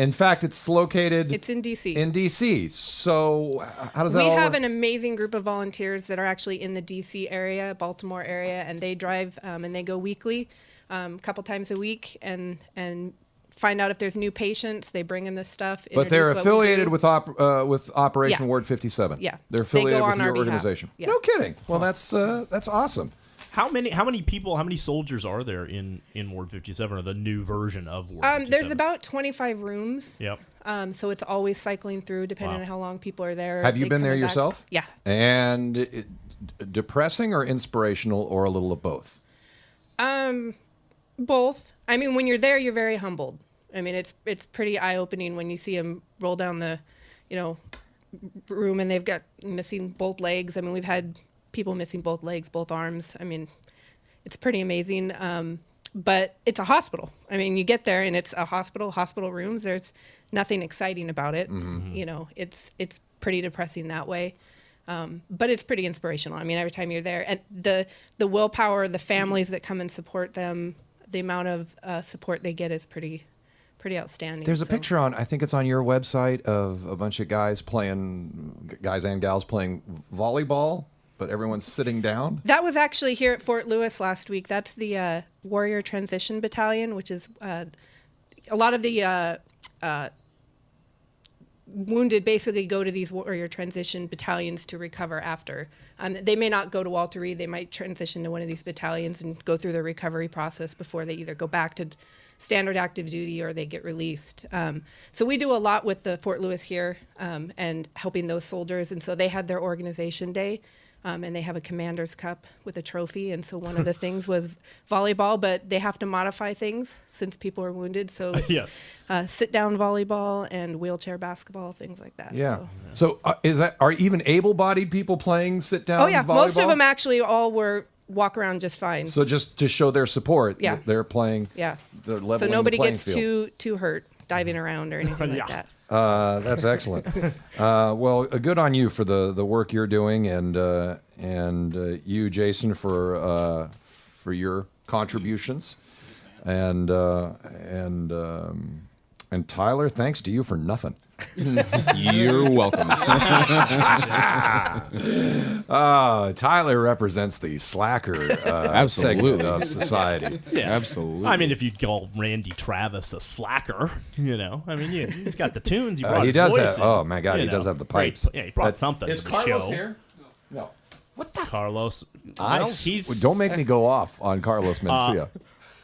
Speaker 5: In fact, it's located.
Speaker 7: It's in DC.
Speaker 5: In DC. So how does that
Speaker 7: We
Speaker 5: all
Speaker 7: have
Speaker 5: work?
Speaker 7: an amazing group of volunteers that are actually in the DC area, Baltimore area, and they drive and they go weekly, a couple times a week, and find out if there's new patients. They bring in this stuff.
Speaker 5: But they're
Speaker 7: introduce what we
Speaker 5: affiliated
Speaker 7: do.
Speaker 5: with Operation
Speaker 7: Yeah.
Speaker 5: Ward 57.
Speaker 7: Yeah.
Speaker 5: They're
Speaker 7: They go
Speaker 5: affiliated with
Speaker 7: on
Speaker 5: your
Speaker 7: our behalf.
Speaker 5: organization.
Speaker 7: Yeah.
Speaker 5: No kidding. Well, that's awesome.
Speaker 6: How many people, how many soldiers are there in Ward 57, or the new version of Ward 57?
Speaker 7: There's about 25 rooms.
Speaker 6: Yep.
Speaker 7: So it's always cycling through, depending
Speaker 6: Wow.
Speaker 7: on how long people are there.
Speaker 5: Have you
Speaker 7: They
Speaker 5: been there
Speaker 7: coming back.
Speaker 5: yourself?
Speaker 7: Yeah.
Speaker 5: And depressing or inspirational or a little of both?
Speaker 7: Both. I mean, when you're there, you're very humbled. I mean, it's pretty eye-opening when you see them roll down the, room and they've got missing both legs. I mean, we've had people missing both legs, both arms. I mean, it's pretty amazing. But it's a hospital. I mean, you get there and it's a hospital rooms. There's nothing exciting about it.
Speaker 5: Mm-hmm.
Speaker 7: It's pretty depressing that way. But it's pretty inspirational. I mean, every time you're there, and the willpower, the families that come and support them, the amount of support they get is pretty outstanding.
Speaker 5: There's a picture on, I think it's on your website, of a bunch of guys and gals playing volleyball, but everyone's sitting down.
Speaker 7: That was actually here at Fort Lewis last week. That's the Warrior Transition Battalion, which is a lot of the wounded basically go to these Warrior Transition Battalions to recover after. They may not go to Walter Reed. They might transition to one of these battalions and go through the recovery process before they either go back to standard active duty or they get released. So we do a lot with the Fort Lewis here and helping those soldiers. And so they had their organization day. And they have a commander's cup with a trophy. And so one of the things was volleyball, but they have to modify things since people are wounded. So it's,
Speaker 6: Yes.
Speaker 7: sit-down volleyball and wheelchair basketball, things like that.
Speaker 5: Yeah.
Speaker 7: So.
Speaker 5: So are even able-bodied people playing sit-down
Speaker 7: Oh, yeah.
Speaker 5: volleyball?
Speaker 7: Most of them actually all walk around just fine.
Speaker 5: So just to show their support,
Speaker 7: Yeah.
Speaker 5: they're playing.
Speaker 7: Yeah.
Speaker 5: They're leveling
Speaker 7: So
Speaker 5: the
Speaker 7: nobody
Speaker 5: playing
Speaker 7: gets
Speaker 5: field.
Speaker 7: too hurt diving around or anything
Speaker 6: Yeah.
Speaker 7: like that.
Speaker 5: That's excellent. Well, good on you for the work you're doing, and you, Jason, for your contributions, and Tyler, thanks to you for nothing.
Speaker 9: You're welcome.
Speaker 5: Tyler represents the slacker segment
Speaker 9: Absolutely.
Speaker 5: of society.
Speaker 6: Yeah.
Speaker 9: Absolutely.
Speaker 6: I mean, if you'd call Randy Travis a slacker, I mean, he's got the tunes. He brought
Speaker 5: He
Speaker 6: his
Speaker 5: does
Speaker 6: voice
Speaker 5: have.
Speaker 6: in,
Speaker 5: Oh my God, he does have the pipes.
Speaker 6: Yeah, he brought something
Speaker 5: Is
Speaker 6: to the
Speaker 5: Carlos
Speaker 6: show.
Speaker 5: here? No.
Speaker 6: Carlos.
Speaker 5: I
Speaker 6: Well, he's
Speaker 5: don't make me go off on Carlos Mencia.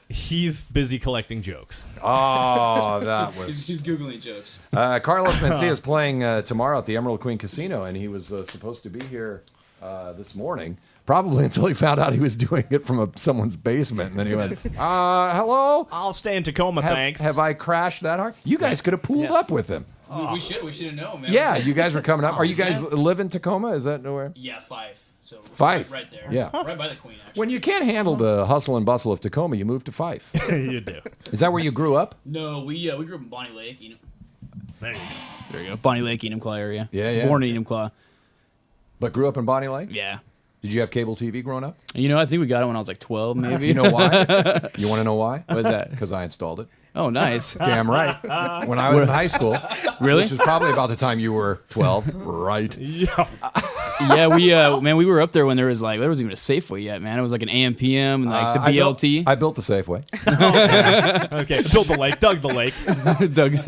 Speaker 6: He's busy collecting jokes.
Speaker 5: Oh, that was.
Speaker 8: He's Googling jokes.
Speaker 5: Carlos Mencia is playing tomorrow at the Emerald Queen Casino, and he was supposed to be here this morning, probably until he found out he was doing it from someone's basement. And then he went, hello?
Speaker 6: I'll stay in Tacoma, thanks.
Speaker 5: Have I crashed that hard? You guys could have pooled up with him.
Speaker 8: We should have known, man.
Speaker 5: Yeah, you guys were coming up. Are you guys live in Tacoma? Is that nowhere?
Speaker 8: Yeah, 5. So
Speaker 5: Fife.
Speaker 8: right there.
Speaker 5: Yeah.
Speaker 8: Right by the Queen, actually.
Speaker 5: When you can't handle the hustle and bustle of Tacoma, you move to Fife.
Speaker 6: You do.
Speaker 5: Is that where you grew up?
Speaker 8: No, we grew up in Bonnie Lake.
Speaker 6: There you go.
Speaker 8: There you go. Bonnie Lake, Enumclaw area.
Speaker 5: Yeah.
Speaker 8: Born in Enumclaw.
Speaker 5: But grew up in Bonnie Lake?
Speaker 8: Yeah.
Speaker 5: Did you have cable TV growing up?
Speaker 8: I think we got it when I was like 12, maybe.
Speaker 5: You know why? You want to know why?
Speaker 8: What is that?
Speaker 5: Because I installed it.
Speaker 8: Oh, nice.
Speaker 5: Damn right. When I was in high school.
Speaker 8: Really?
Speaker 5: Which was probably about the time you were 12. Right.
Speaker 6: Yeah.
Speaker 8: Yeah, we were up there when there was even a Safeway yet, man. It was like an AM/PM and like the BLT.
Speaker 5: I built the Safeway.
Speaker 6: Okay. Built the lake. Dug the lake.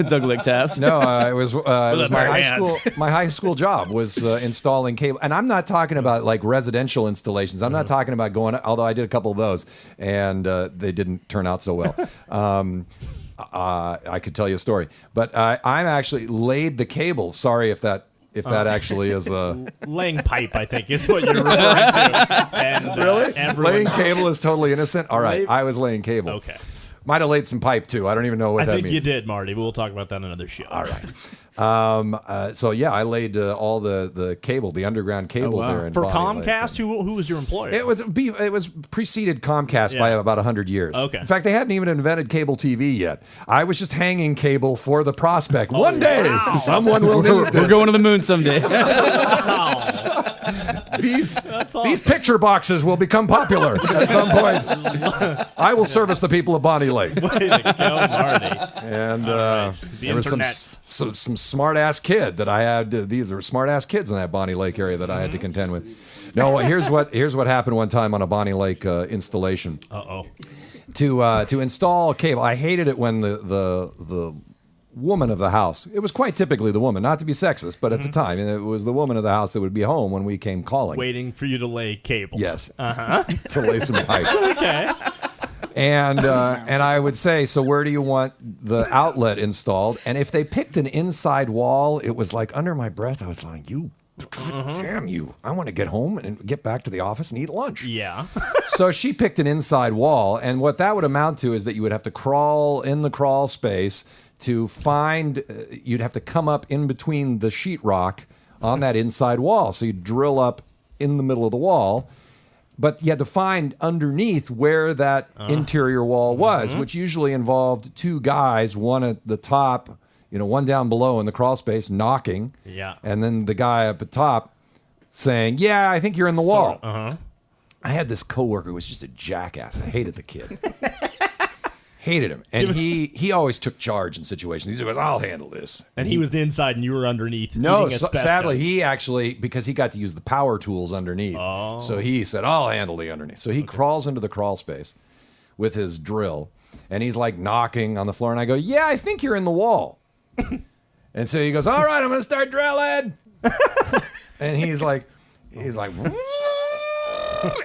Speaker 8: Doug Lake Taft.
Speaker 5: No, it was my
Speaker 6: bare
Speaker 5: high
Speaker 6: hands.
Speaker 5: school. My high school job was installing cable, and I'm not talking about like residential installations. I'm not talking about going. Although I did a couple of those, and they didn't turn out so well. I could tell you a story, but I'm actually laid the cable. Sorry if that if that actually is a...
Speaker 6: Laying pipe, I think, is what you're referring to. And,
Speaker 5: Really? Laying
Speaker 6: everyone-
Speaker 5: cable is totally innocent? All right, I was laying cable.
Speaker 6: Okay.
Speaker 5: Might have laid some pipe, too. I don't even know what
Speaker 6: I
Speaker 5: that
Speaker 6: think
Speaker 5: means.
Speaker 6: you did, Marty. We'll talk about that in another show.
Speaker 5: All right. So, yeah, I laid all the cable, the underground cable there. In
Speaker 6: For
Speaker 5: Bonnie Lake.
Speaker 6: Comcast, who was your employer?
Speaker 5: It was preceded Comcast by about 100 years.
Speaker 6: Okay.
Speaker 5: In fact, they hadn't even invented cable TV yet. I was just hanging cable for the prospect. One day, someone will need this.
Speaker 8: We're going to the moon someday.
Speaker 5: These picture boxes will become popular at some point. I will service the people of Bonnie Lake.
Speaker 6: Way to go, Marty.
Speaker 5: And
Speaker 6: The
Speaker 5: there was some smart ass kid that I had. These were smart ass kids in that Bonnie Lake area that I had to contend with. No, here's what happened one time on a Bonnie Lake installation. To install cable, I hated it when the woman of the house. It was quite typically the woman, not to be sexist, but at the time, it was the woman of the house that would be home when we came calling.
Speaker 6: Waiting for you to lay cable.
Speaker 5: Yes. To lay some pipe.
Speaker 6: Okay.
Speaker 5: And I would say, so where do you want the outlet installed? And if they picked an inside wall, it was like under my breath, I was like, God damn you. I want to get home and get back to the office and eat lunch.
Speaker 6: Yeah.
Speaker 5: So she picked an inside wall. And what that would amount to is that you would have to crawl in the crawl space to find, you'd have to come up in between the sheetrock on that inside wall. So you'd drill up in the middle of the wall. But you had to find underneath where that interior wall was, which usually involved two guys, one at the top, one down below in the crawl space, knocking.
Speaker 6: Yeah.
Speaker 5: And then the guy up at top saying, yeah, I think you're in the wall. I had this coworker who was just a jackass. I hated the kid. Hated him. And he always took charge in situations. He said, I'll handle this.
Speaker 6: And he was the inside and you were underneath.
Speaker 5: No,
Speaker 6: eating asbestos.
Speaker 5: sadly, he actually, because he got to use the power tools underneath. So he said, I'll handle the underneath. So he crawls into the crawl space with his drill. And he's like knocking on the floor. And I go, yeah, I think you're in the wall. And so he goes, all right, I'm going to start drilling. And he's like,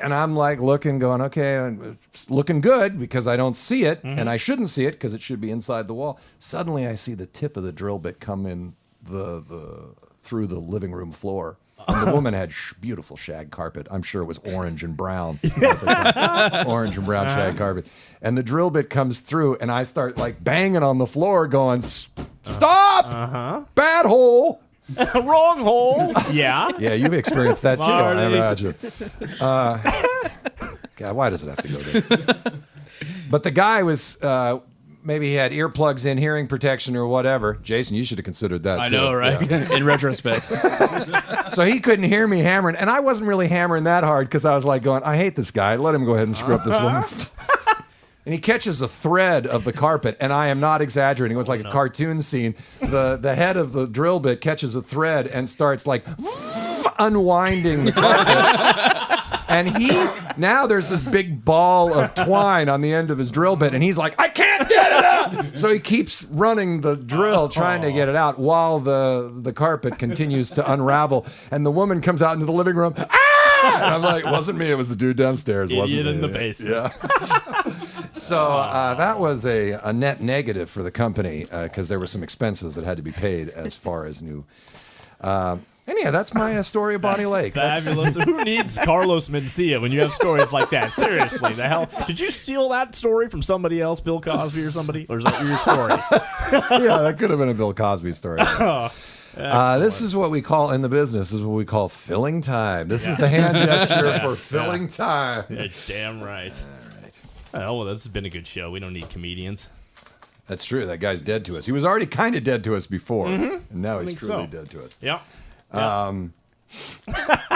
Speaker 5: and I'm like looking, going, okay, it's looking good because I don't see it, and I shouldn't see it because it should be inside the wall. Suddenly, I see the tip of the drill bit come in through the living room floor. And the woman had beautiful shag carpet. I'm sure it was orange and brown. Orange and brown shag carpet. And the drill bit comes through, and I start like banging on the floor, going, stop! Bad hole!
Speaker 6: Wrong hole. Yeah.
Speaker 5: Yeah, you've experienced that too,
Speaker 6: Marty.
Speaker 5: I imagine. God, why does it have to go there? But the guy was, maybe he had earplugs in, hearing protection or whatever. Jason, you should have considered that too.
Speaker 8: I know, right?
Speaker 5: Yeah.
Speaker 8: In retrospect.
Speaker 5: So he couldn't hear me hammering, and I wasn't really hammering that hard because I was like going, I hate this guy. Let him go ahead and screw up this woman's... And he catches a thread of the carpet, and I am not exaggerating. It was like a cartoon scene. The head of the drill bit catches a thread and starts like unwinding the carpet. And now there's this big ball of twine on the end of his drill bit, and he's like, I can't get it out! So he keeps running the drill, trying to get it out, while the carpet continues to unravel. And the woman comes out into the living room, and I'm like, it wasn't me, it was the dude downstairs.
Speaker 6: Idiot in the basement.
Speaker 5: Yeah. So that was a net negative for the company because there were some expenses that had to be paid as far as new. And yeah, that's my story of Bonnie Lake.
Speaker 6: Fabulous. Who needs Carlos Mencia when you have stories like that? Seriously, the hell? Did you steal that story from somebody else, Bill Cosby or somebody? Or is that your story?
Speaker 5: Yeah, that could have been a Bill Cosby story. This is what we call in the business. This is what we call filling time. This is the hand gesture for filling time.
Speaker 6: Yeah, damn right. Oh, well, this has been a good show. We don't need comedians.
Speaker 5: That's true. That guy's dead to us. He was already kind of dead to us before, and now he's truly dead to us.
Speaker 6: Yeah.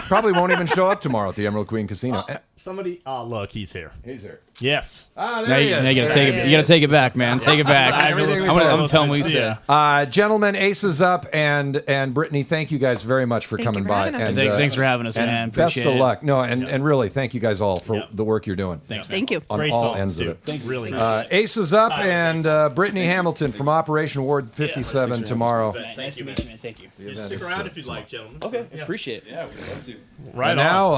Speaker 5: Probably won't even show up tomorrow at the Emerald Queen Casino.
Speaker 6: Somebody. Oh, look, he's here.
Speaker 5: He's here.
Speaker 6: Yes.
Speaker 8: Now you gotta take it. You gotta take it back, man. Take it back. I'm gonna tell him what you said.
Speaker 5: Gentlemen, Ace is up, and Brittany, thank you guys very much for coming by. And,
Speaker 8: thanks for having us, man.
Speaker 5: Best
Speaker 8: Appreciate
Speaker 5: of
Speaker 8: it.
Speaker 5: luck. No, and really, thank you guys all for the work you're doing.
Speaker 8: Thanks, man.
Speaker 7: Thank you.
Speaker 5: On
Speaker 6: Great
Speaker 5: all
Speaker 6: songs,
Speaker 5: ends
Speaker 6: too.
Speaker 5: of it.
Speaker 6: Really.
Speaker 5: Ace is up, and Brittany Hamilton from Operation Ward 57 tomorrow.
Speaker 8: Nice to meet you, man. Thank you.
Speaker 6: You stick around if you'd like, gentlemen.
Speaker 8: Okay, appreciate it. Yeah, we'd love to.
Speaker 6: Right
Speaker 5: And now,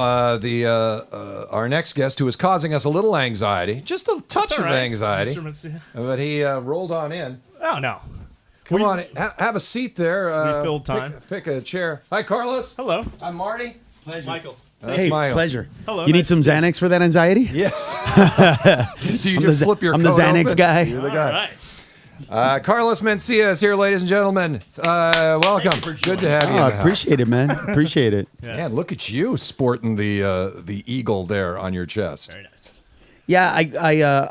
Speaker 5: our next guest, who is causing us a little anxiety, just a touch of anxiety, but he rolled on in.
Speaker 6: Oh, no.
Speaker 5: Come on, have a seat there.
Speaker 6: Refill time.
Speaker 5: Pick a chair. Hi, Carlos.
Speaker 6: Hello.
Speaker 5: I'm Marty.
Speaker 6: Michael.
Speaker 10: Hey,
Speaker 5: Michael.
Speaker 10: pleasure.
Speaker 6: Hello.
Speaker 10: You need some Xanax for that anxiety?
Speaker 5: Yeah. Do you
Speaker 10: I'm
Speaker 5: just
Speaker 10: the,
Speaker 5: flip your
Speaker 10: I'm the
Speaker 5: coat
Speaker 10: Xanax
Speaker 5: open?
Speaker 10: guy.
Speaker 5: You're the
Speaker 6: All
Speaker 5: guy.
Speaker 6: right.
Speaker 5: Carlos Mencia is here, ladies and gentlemen. Welcome. Good to have you.
Speaker 10: Oh,
Speaker 5: in
Speaker 10: I
Speaker 5: the house.
Speaker 10: appreciate it, man. Appreciate it.
Speaker 5: Man, look at you sporting the eagle there on your chest.
Speaker 6: Very nice.
Speaker 10: Yeah,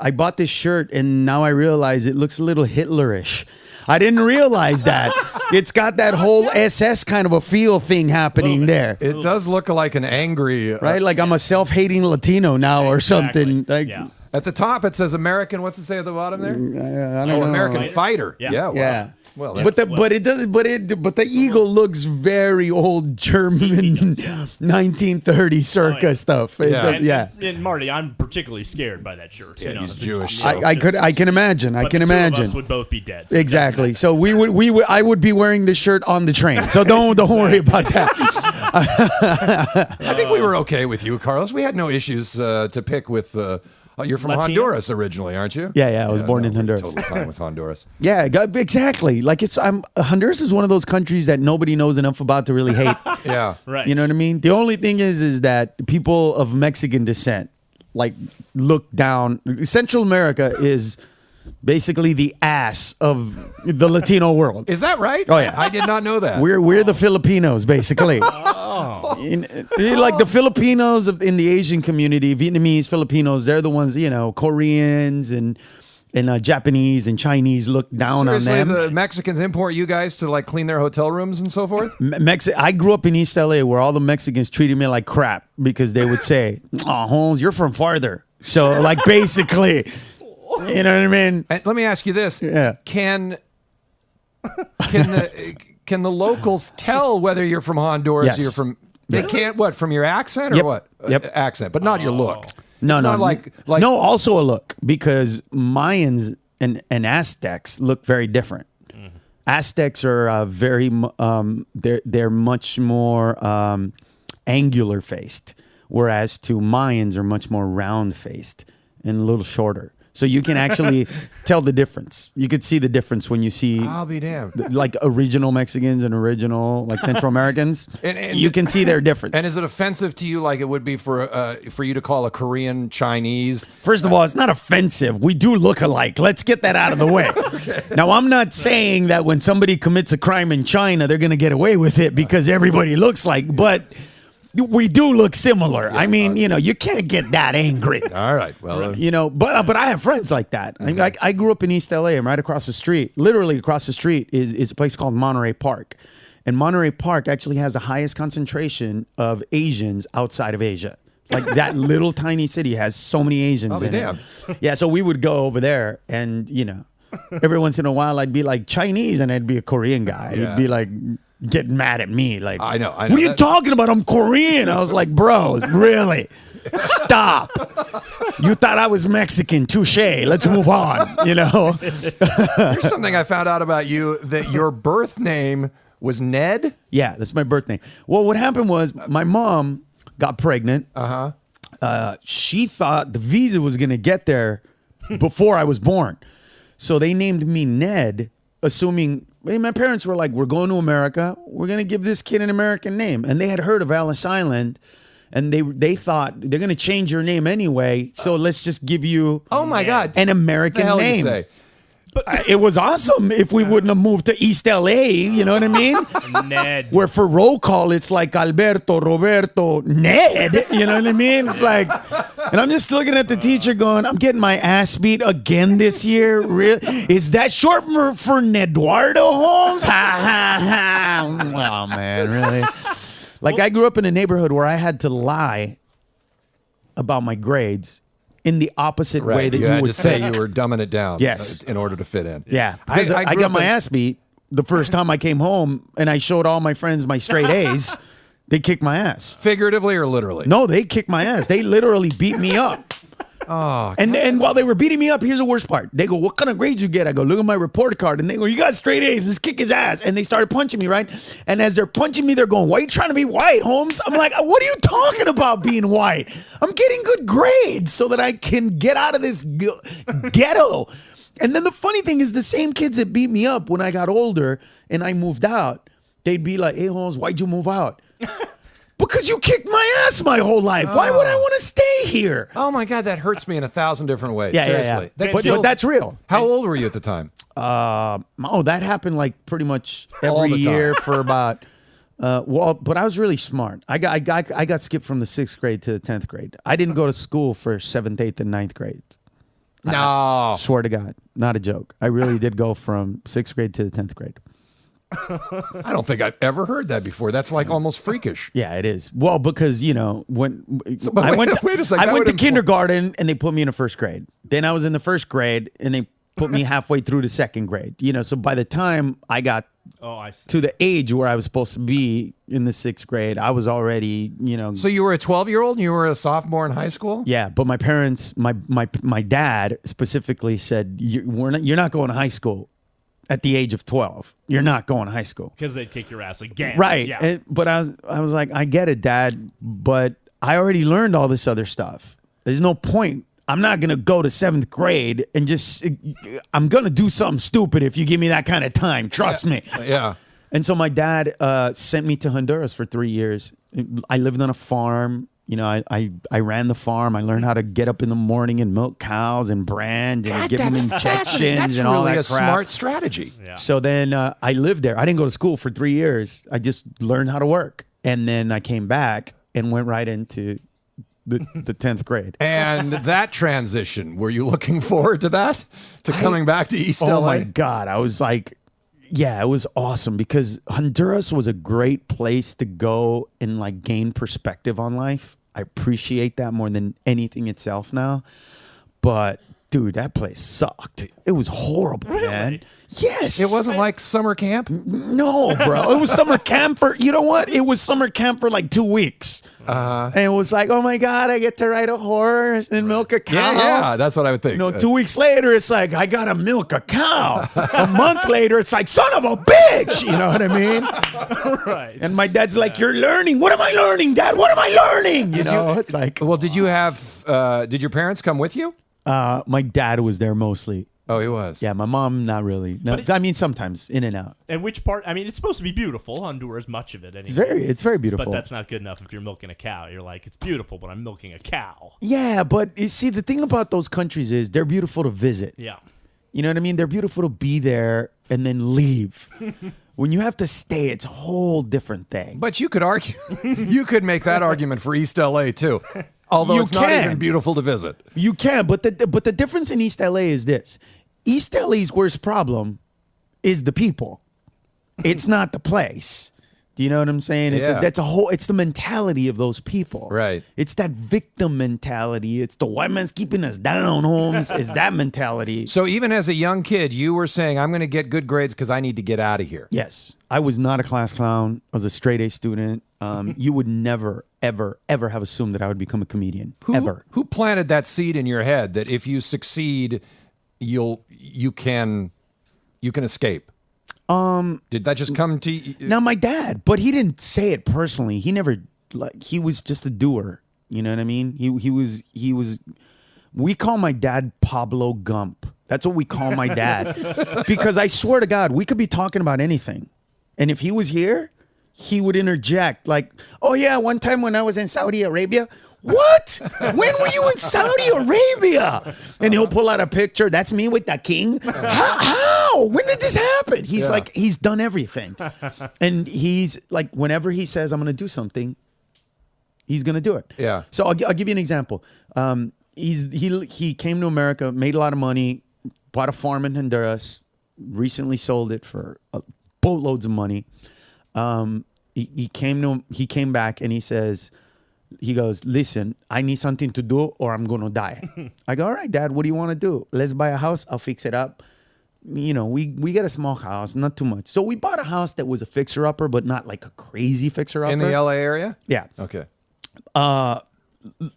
Speaker 10: I bought this shirt and now I realize it looks a little Hitlerish. I didn't realize that. It's got that whole SS kind of a feel thing happening there.
Speaker 5: It does look like an angry,
Speaker 10: Right? Like I'm a self-hating Latino now or something. Like,
Speaker 6: Yeah.
Speaker 5: At the top, it says American. What's it say at the bottom there?
Speaker 10: I don't know.
Speaker 5: American fighter.
Speaker 6: Yeah.
Speaker 5: Yeah. Wow.
Speaker 10: Yeah.
Speaker 5: Well,
Speaker 10: But the eagle looks very old German 1930 circa stuff. It
Speaker 5: Yeah.
Speaker 10: does- yeah.
Speaker 6: And Marty, I'm particularly scared by that shirt.
Speaker 5: Yeah, he's
Speaker 6: it's-
Speaker 5: Jewish,
Speaker 6: you know,
Speaker 10: I can imagine. I
Speaker 6: but
Speaker 10: can
Speaker 6: the two of
Speaker 10: imagine.
Speaker 6: us would both be dead. So
Speaker 10: Exactly. So I would be wearing this shirt on the train. So don't worry about that.
Speaker 5: I think we were okay with you, Carlos. We had no issues to pick with. You're from
Speaker 6: Latino?
Speaker 5: Honduras originally, aren't you?
Speaker 10: Yeah, I was born in
Speaker 5: we're
Speaker 10: Honduras.
Speaker 5: Totally fine with Honduras.
Speaker 10: Yeah, exactly. Like Honduras is one of those countries that nobody knows enough about to really hate.
Speaker 5: Yeah.
Speaker 6: Right.
Speaker 10: You know what I mean? The only thing is that people of Mexican descent like look down. Central America is basically the ass of the Latino world.
Speaker 5: Is that right?
Speaker 10: Oh, yeah.
Speaker 5: I did not know that.
Speaker 10: We're the Filipinos, basically. Like the Filipinos in the Asian community, Vietnamese, Filipinos, they're the ones, Koreans and Japanese and Chinese look down
Speaker 5: Seriously,
Speaker 10: on them.
Speaker 5: the Mexicans import you guys to like clean their hotel rooms and so forth?
Speaker 10: I grew up in East LA where all the Mexicans treated me like crap because they would say, "Oh, Holmes, you're from farther." So, like, basically, you know what I mean?
Speaker 5: And let me ask you this:
Speaker 10: Yeah.
Speaker 5: Can the locals tell whether you're from Honduras?
Speaker 10: Yes.
Speaker 5: Or you're from? They
Speaker 10: Yes.
Speaker 5: can't. What, from your accent or
Speaker 10: Yep.
Speaker 5: what?
Speaker 10: Yep.
Speaker 5: Accent, but not your look.
Speaker 10: No,
Speaker 5: It's
Speaker 10: no,
Speaker 5: not like
Speaker 10: no. Also a look because Mayans and Aztecs look very different. Aztecs are they're much more angular faced, whereas to Mayans are much more round faced and a little shorter. So you can actually tell the difference. You could see the difference when you see
Speaker 5: I'll be damned.
Speaker 10: like original Mexicans and original like Central Americans.
Speaker 5: And
Speaker 10: you can see their difference.
Speaker 5: And is it offensive to you like it would be for you to call a Korean Chinese?
Speaker 10: First of all, it's not offensive. We do look alike. Let's get that out of the way. Now, I'm not saying that when somebody commits a crime in China, they're going to get away with it because everybody looks like, but we do look similar. I mean, you can't get that angry.
Speaker 5: All right. Well,
Speaker 10: But I have friends like that. I grew up in East LA and right across the street, literally across the street is a place called Monterey Park. And Monterey Park actually has the highest concentration of Asians outside of Asia. Like that little tiny city has so many Asians in it. Yeah, so we would go over there and, every once in a while I'd be like Chinese and I'd be a Korean guy.
Speaker 5: Yeah.
Speaker 10: He'd be like getting mad at me. Like,
Speaker 5: I know.
Speaker 10: What are you talking about? I'm Korean. I was like, bro, really? Stop. You thought I was Mexican. Touche. Let's move on.
Speaker 5: Here's something I found out about you, that your birth name was Ned?
Speaker 10: Yeah, that's my birth name. Well, what happened was my mom got pregnant. She thought the visa was going to get there before I was born. So they named me Ned, assuming my parents were like, we're going to America. We're going to give this kid an American name. And they had heard of Ellis Island. And they thought they're going to change your name anyway. So let's just give you
Speaker 5: Oh, my God.
Speaker 10: an American
Speaker 5: the hell
Speaker 10: name.
Speaker 5: You say?
Speaker 10: It was awesome if we wouldn't have moved to East LA. You know what I mean?
Speaker 6: Ned.
Speaker 10: Where for roll call, it's like Alberto, Roberto, Ned. You know what I mean? It's like, and I'm just looking at the teacher going, I'm getting my ass beat again this year. Is that short for Neduardo Holmes? Ha, ha, ha. Oh, man, really? Like, I grew up in a neighborhood where I had to lie about my grades in the opposite way that
Speaker 5: you
Speaker 10: you
Speaker 5: had
Speaker 10: would
Speaker 5: to say
Speaker 10: think.
Speaker 5: you were dumbing it down.
Speaker 10: Yes.
Speaker 5: In order to fit in.
Speaker 10: Yeah, because I
Speaker 5: grew
Speaker 10: got
Speaker 5: up
Speaker 10: my
Speaker 5: in-
Speaker 10: ass beat the first time I came home and I showed all my friends my straight A's. They kicked my ass.
Speaker 5: Figuratively or literally?
Speaker 10: No, they kicked my ass. They literally beat me up. And while they were beating me up, here's the worst part. They go, what kind of grade you get? I go, look at my report card. And they go, you got straight A's. Let's kick his ass. And they started punching me, right? And as they're punching me, they're going, why are you trying to be white, Holmes? I'm like, what are you talking about being white? I'm getting good grades so that I can get out of this ghetto. And then the funny thing is the same kids that beat me up when I got older and I moved out, they'd be like, hey, Holmes, why'd you move out? Because you kicked my ass my whole life. Why would I want to stay here?
Speaker 5: Oh my God, that hurts me in 1,000 different ways.
Speaker 10: Yeah,
Speaker 5: Seriously.
Speaker 10: yeah.
Speaker 5: That
Speaker 10: But that's real.
Speaker 5: How old were you at the time?
Speaker 10: That happened like pretty much
Speaker 5: All
Speaker 10: every
Speaker 5: the time.
Speaker 10: year for about. But I was really smart. I got skipped from the 6th grade to the 10th grade. I didn't go to school for 7th, 8th, and 9th grade.
Speaker 5: No.
Speaker 10: Swear to God, not a joke. I really did go from 6th grade to the 10th grade.
Speaker 5: I don't think I've ever heard that before. That's like almost freakish.
Speaker 10: Yeah, it is. Well, because when
Speaker 5: but
Speaker 10: I went,
Speaker 5: wait a second,
Speaker 10: I
Speaker 5: that
Speaker 10: went to
Speaker 5: would
Speaker 10: kindergarten and they put me in the 1st grade. Then I was in the 1st grade and they put me halfway through the 2nd grade. So by the time I got to the age where I was supposed to be in the 6th grade, I was already,
Speaker 5: So you were a 12-year-old and you were a sophomore in high school?
Speaker 10: Yeah, but my parents, my dad specifically said, you're not going to high school at the age of 12. You're not going to high school.
Speaker 6: Because they'd kick your ass again.
Speaker 10: Right.
Speaker 6: Yeah.
Speaker 10: But I was like, I get it, Dad, but I already learned all this other stuff. There's no point. I'm not going to go to 7th grade and I'm going to do something stupid if you give me that kind of time. Trust me.
Speaker 5: Yeah.
Speaker 10: And so my dad sent me to Honduras for 3 years. I lived on a farm. I ran the farm. I learned how to get up in the morning and milk cows and brand and give them injections
Speaker 5: That's
Speaker 10: and all
Speaker 5: really
Speaker 10: that
Speaker 5: a
Speaker 10: crap.
Speaker 5: smart strategy.
Speaker 6: Yeah.
Speaker 10: So then I lived there. I didn't go to school for 3 years. I just learned how to work. And then I came back and went right into the 10th grade.
Speaker 5: And that transition, were you looking forward to that? To coming back to East LA?
Speaker 10: Oh my God. I was like, yeah, it was awesome because Honduras was a great place to go and like gain perspective on life. I appreciate that more than anything itself now. But dude, that place sucked. It was horrible, man. Yes.
Speaker 5: It wasn't like summer camp?
Speaker 10: No, bro. It was summer camp for, you know what? It was summer camp for like 2 weeks. And it was like, oh my God, I get to ride a horse and milk a cow.
Speaker 5: Yeah, that's what I would think.
Speaker 10: 2 weeks later, it's like, I got to milk a cow. A month later, it's like, son of a bitch. You know what I mean?
Speaker 6: Right.
Speaker 10: And my dad's like, you're learning. What am I learning, Dad? What am I learning? It's like.
Speaker 5: Well, did you have, did your parents come with you?
Speaker 10: My dad was there mostly.
Speaker 5: Oh, he was.
Speaker 10: Yeah, my mom, not really. No, I mean, sometimes in and out.
Speaker 6: And which part? I mean, it's supposed to be beautiful. Honduras, much of it. Anyway.
Speaker 10: It's very beautiful.
Speaker 6: But that's not good enough if you're milking a cow. You're like, it's beautiful, but I'm milking a cow.
Speaker 10: Yeah, but you see, the thing about those countries is they're beautiful to visit.
Speaker 6: Yeah.
Speaker 10: You know what I mean? They're beautiful to be there and then leave. When you have to stay, it's a whole different thing.
Speaker 5: But you could argue, you could make that argument for East LA too. Although it's not even beautiful to visit.
Speaker 10: You can, but the difference in East LA is this. East LA's worst problem is the people. It's not the place. Do you know what I'm saying? It's the mentality of those people.
Speaker 5: Right.
Speaker 10: It's that victim mentality. It's the white man's keeping us down, Holmes. Is that mentality.
Speaker 5: So even as a young kid, you were saying, I'm going to get good grades because I need to get out of here.
Speaker 10: Yes. I was not a class clown. I was a straight A student. You would never, ever, ever have assumed that I would become a comedian. Ever.
Speaker 5: Who planted that seed in your head that if you succeed, you can escape? Did that just come to you?
Speaker 10: Now my dad, but he didn't say it personally. He never he was just a doer. You know what I mean? He was we call my dad Pablo Gump. That's what we call my dad. Because I swear to God, we could be talking about anything. And if he was here, he would interject like, "Oh yeah, one time when I was in Saudi Arabia." What? When were you in Saudi Arabia? And he'll pull out a picture. That's me with the king. How? When did this happen? He's like, he's done everything. And he's like, whenever he says, I'm going to do something, he's going to do it.
Speaker 5: Yeah.
Speaker 10: So I'll give you an example. He came to America, made a lot of money, bought a farm in Honduras, recently sold it for boatloads of money. He came back and he goes, listen, I need something to do or I'm going to die. I go, all right, Dad, what do you want to do? Let's buy a house. I'll fix it up. We get a small house, not too much. So we bought a house that was a fixer-upper, but not like a crazy fixer-upper.
Speaker 5: In the LA area?
Speaker 10: Yeah.
Speaker 5: Okay.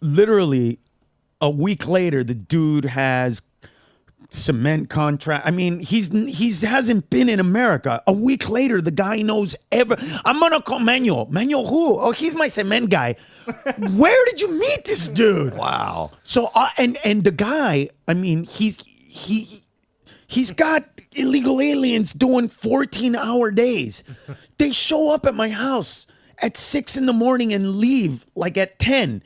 Speaker 10: Literally a week later, the dude has cement contract. I mean, he hasn't been in America. A week later, the guy knows I'm gonna call Manuel. Manuel who? Oh, he's my cement guy. Where did you meet this dude?
Speaker 5: Wow.
Speaker 10: So and the guy, I mean, He's got illegal aliens doing 14-hour days. They show up at my house at 6 in the morning and leave like at 10.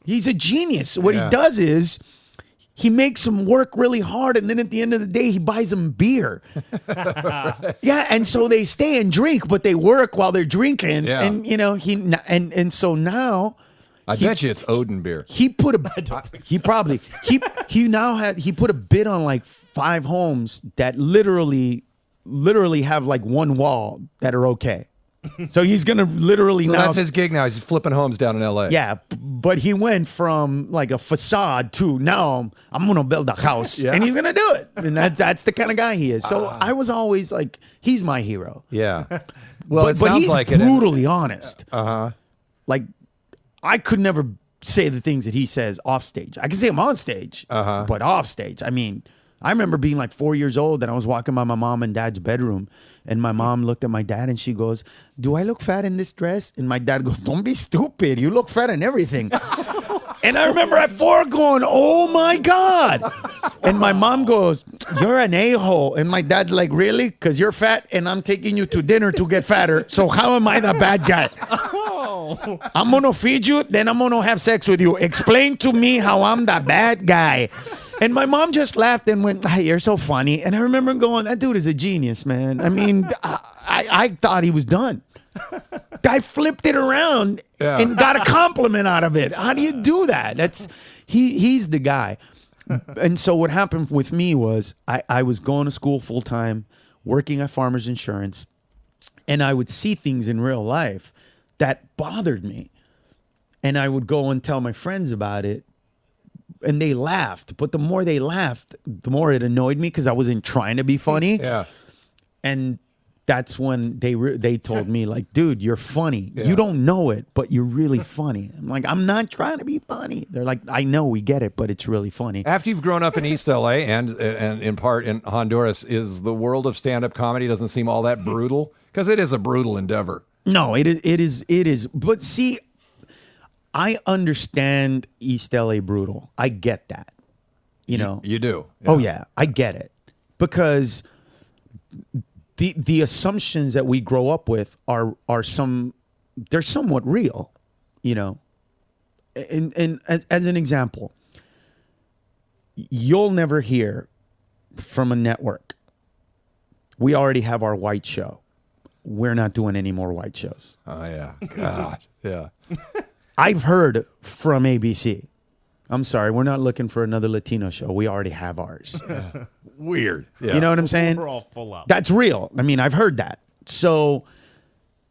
Speaker 10: He's a genius. What he does is he makes them work really hard, and then at the end of the day, he buys them beer. Yeah, and so they stay and drink, but they work while they're drinking.
Speaker 5: Yeah.
Speaker 10: And you know, so now
Speaker 5: I bet you it's Odin beer.
Speaker 10: he put a he probably he put a bid on like 5 homes that literally have like one wall that are okay. So he's gonna literally
Speaker 5: So
Speaker 10: now.
Speaker 5: that's his gig now. He's flipping homes down in L.A.
Speaker 10: Yeah, but he went from like a facade to now I'm gonna build a house, and he's gonna do it, and that's the kind of guy he is. So I was always like, he's my hero.
Speaker 5: Yeah. Well,
Speaker 10: but he's brutally honest. Like I could never say the things that he says off stage. I can say them on stage, but off stage, I mean. I remember being like 4 years old and I was walking by my mom and dad's bedroom and my mom looked at my dad and she goes, "Do I look fat in this dress?" And my dad goes, "Don't be stupid. You look fat in everything." And I remember at 4 going, "Oh my God." And my mom goes, "You're an a-hole." And my dad's like, "Really? Because you're fat and I'm taking you to dinner to get fatter. So how am I the bad guy? I'm going to feed you, then I'm going to have sex with you. Explain to me how I'm the bad guy." And my mom just laughed and went, "Hey, you're so funny." And I remember going, that dude is a genius, man. I mean, I thought he was done. Guy flipped it around and got a compliment out of it. How do you do that? He's the guy. And so what happened with me was I was going to school full time, working at Farmers Insurance, and I would see things in real life that bothered me. And I would go and tell my friends about it. And they laughed, but the more they laughed, the more it annoyed me because I wasn't trying to be funny.
Speaker 5: Yeah.
Speaker 10: And that's when they told me, like, "Dude, you're funny. You don't know it, but you're really funny." I'm like, "I'm not trying to be funny." They're like, "I know, we get it, but it's really funny."
Speaker 5: After you've grown up in East LA and in part in Honduras, is the world of stand-up comedy doesn't seem all that brutal? Because it is a brutal endeavor.
Speaker 10: No, it is. But see, I understand East LA brutal. I get that. You know.
Speaker 5: You do.
Speaker 10: Yeah. Oh yeah, I get it. Because the assumptions that we grow up with are they're somewhat real, you know. And as an example, you'll never hear from a network, "We already have our white show. We're not doing any more white shows."
Speaker 5: Oh yeah. God. Yeah.
Speaker 10: I've heard from ABC, "I'm sorry, we're not looking for another Latino show. We already have ours."
Speaker 5: Weird. Yeah.
Speaker 10: You know what I'm saying?
Speaker 6: We're all full up.
Speaker 10: That's real. I mean, I've heard that. So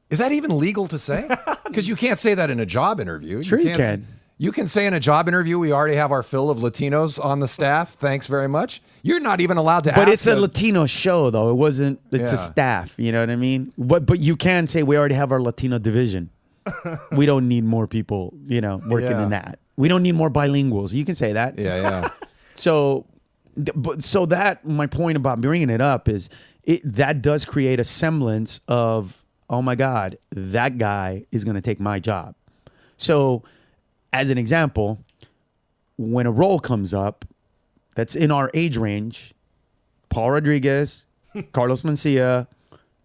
Speaker 5: is that even legal to say? Because you can't say that in a job interview.
Speaker 10: Sure you
Speaker 5: can't
Speaker 10: can.
Speaker 5: You can say in a job interview, "We already have our fill of Latinos on the staff. Thanks very much." You're not even allowed to ask.
Speaker 10: But it's a Latino show, though. It wasn't, it's a staff. You know what I mean? But you can say, "We already have our Latino division. We don't need more people, you know, working in that. We don't need more bilinguals." You can say that.
Speaker 5: Yeah.
Speaker 10: So that my point about bringing it up is that does create a semblance of, oh my God, that guy is going to take my job. So as an example, when a role comes up that's in our age range, Paul Rodriguez, Carlos Mencia,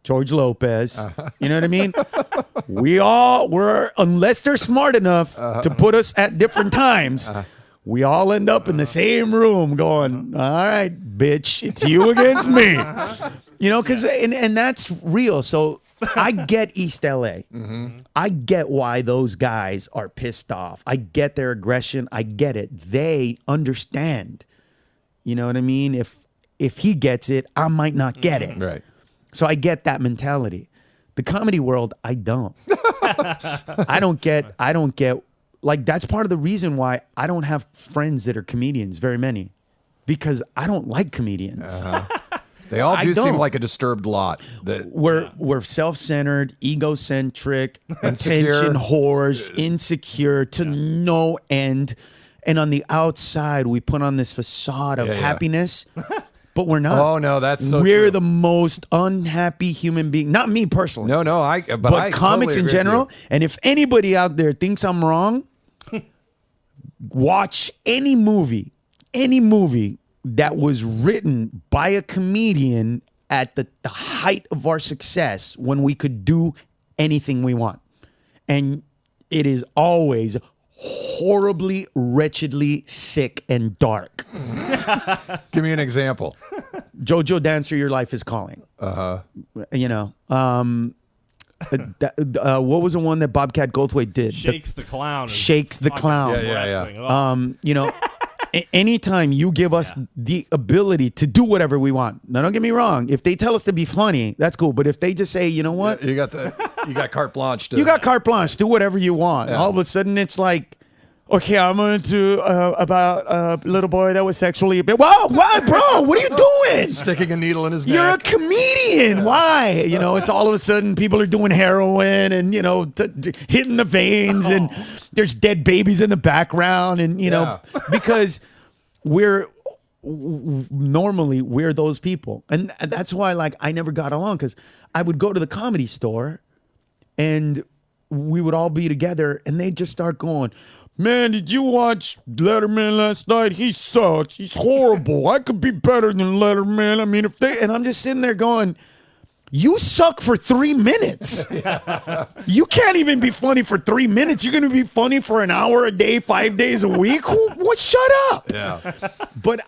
Speaker 10: George Lopez, you know what I mean? We're unless they're smart enough to put us at different times, we all end up in the same room going, "All right, bitch, it's you against me." You know, because and that's real. So I get East LA. I get why those guys are pissed off. I get their aggression. I get it. They understand. You know what I mean? If he gets it, I might not get it.
Speaker 5: Right.
Speaker 10: So I get that mentality. The comedy world, I don't. I don't get, like, that's part of the reason why I don't have friends that are comedians, very many, because I don't like comedians.
Speaker 5: They all do seem like a disturbed lot.
Speaker 10: We're self-centered, egocentric, attention whores, insecure to no end. And on the outside, we put on this facade of happiness. But we're not.
Speaker 5: Oh no, that's so
Speaker 10: we're
Speaker 5: true.
Speaker 10: the most unhappy human being. Not me personally.
Speaker 5: No,
Speaker 10: but
Speaker 5: I
Speaker 10: comics
Speaker 5: totally
Speaker 10: in
Speaker 5: agree
Speaker 10: general.
Speaker 5: with you.
Speaker 10: And if anybody out there thinks I'm wrong, watch any movie that was written by a comedian at the height of our success when we could do anything we want. And it is always horribly, wretchedly sick and dark.
Speaker 5: Give me an example.
Speaker 10: JoJo Dancer, Your Life is Calling. You know, what was the one that Bobcat Goldthwait did?
Speaker 6: Shakes the Clown.
Speaker 10: Shakes the Clown.
Speaker 6: Wrestling. Oh.
Speaker 10: You know, anytime you give us the ability to do whatever we want. Now, don't get me wrong. If they tell us to be funny, that's cool. But if they just say, you know what?
Speaker 5: You got carte blanche.
Speaker 10: You got carte blanche. Do whatever you want.
Speaker 5: Yeah.
Speaker 10: All of a sudden, it's like, okay, I'm going to do about a little boy that was sexually abused. Whoa, why, bro? What are you doing?
Speaker 5: Sticking a needle in his neck.
Speaker 10: You're a comedian. Why? You know, it's all of a sudden people are doing heroin and, you know, hitting the veins and there's dead babies in the background. And, you know, because normally we're those people. And that's why, like, I never got along because I would go to the Comedy Store and we would all be together and they'd just start going, man, did you watch Letterman last night? He sucks. He's horrible. I could be better than Letterman. I mean, and I'm just sitting there going, you suck for 3 minutes. You can't even be funny for 3 minutes. You're going to be funny for an hour a day, 5 days a week? What? Shut up.
Speaker 5: Yeah.
Speaker 10: But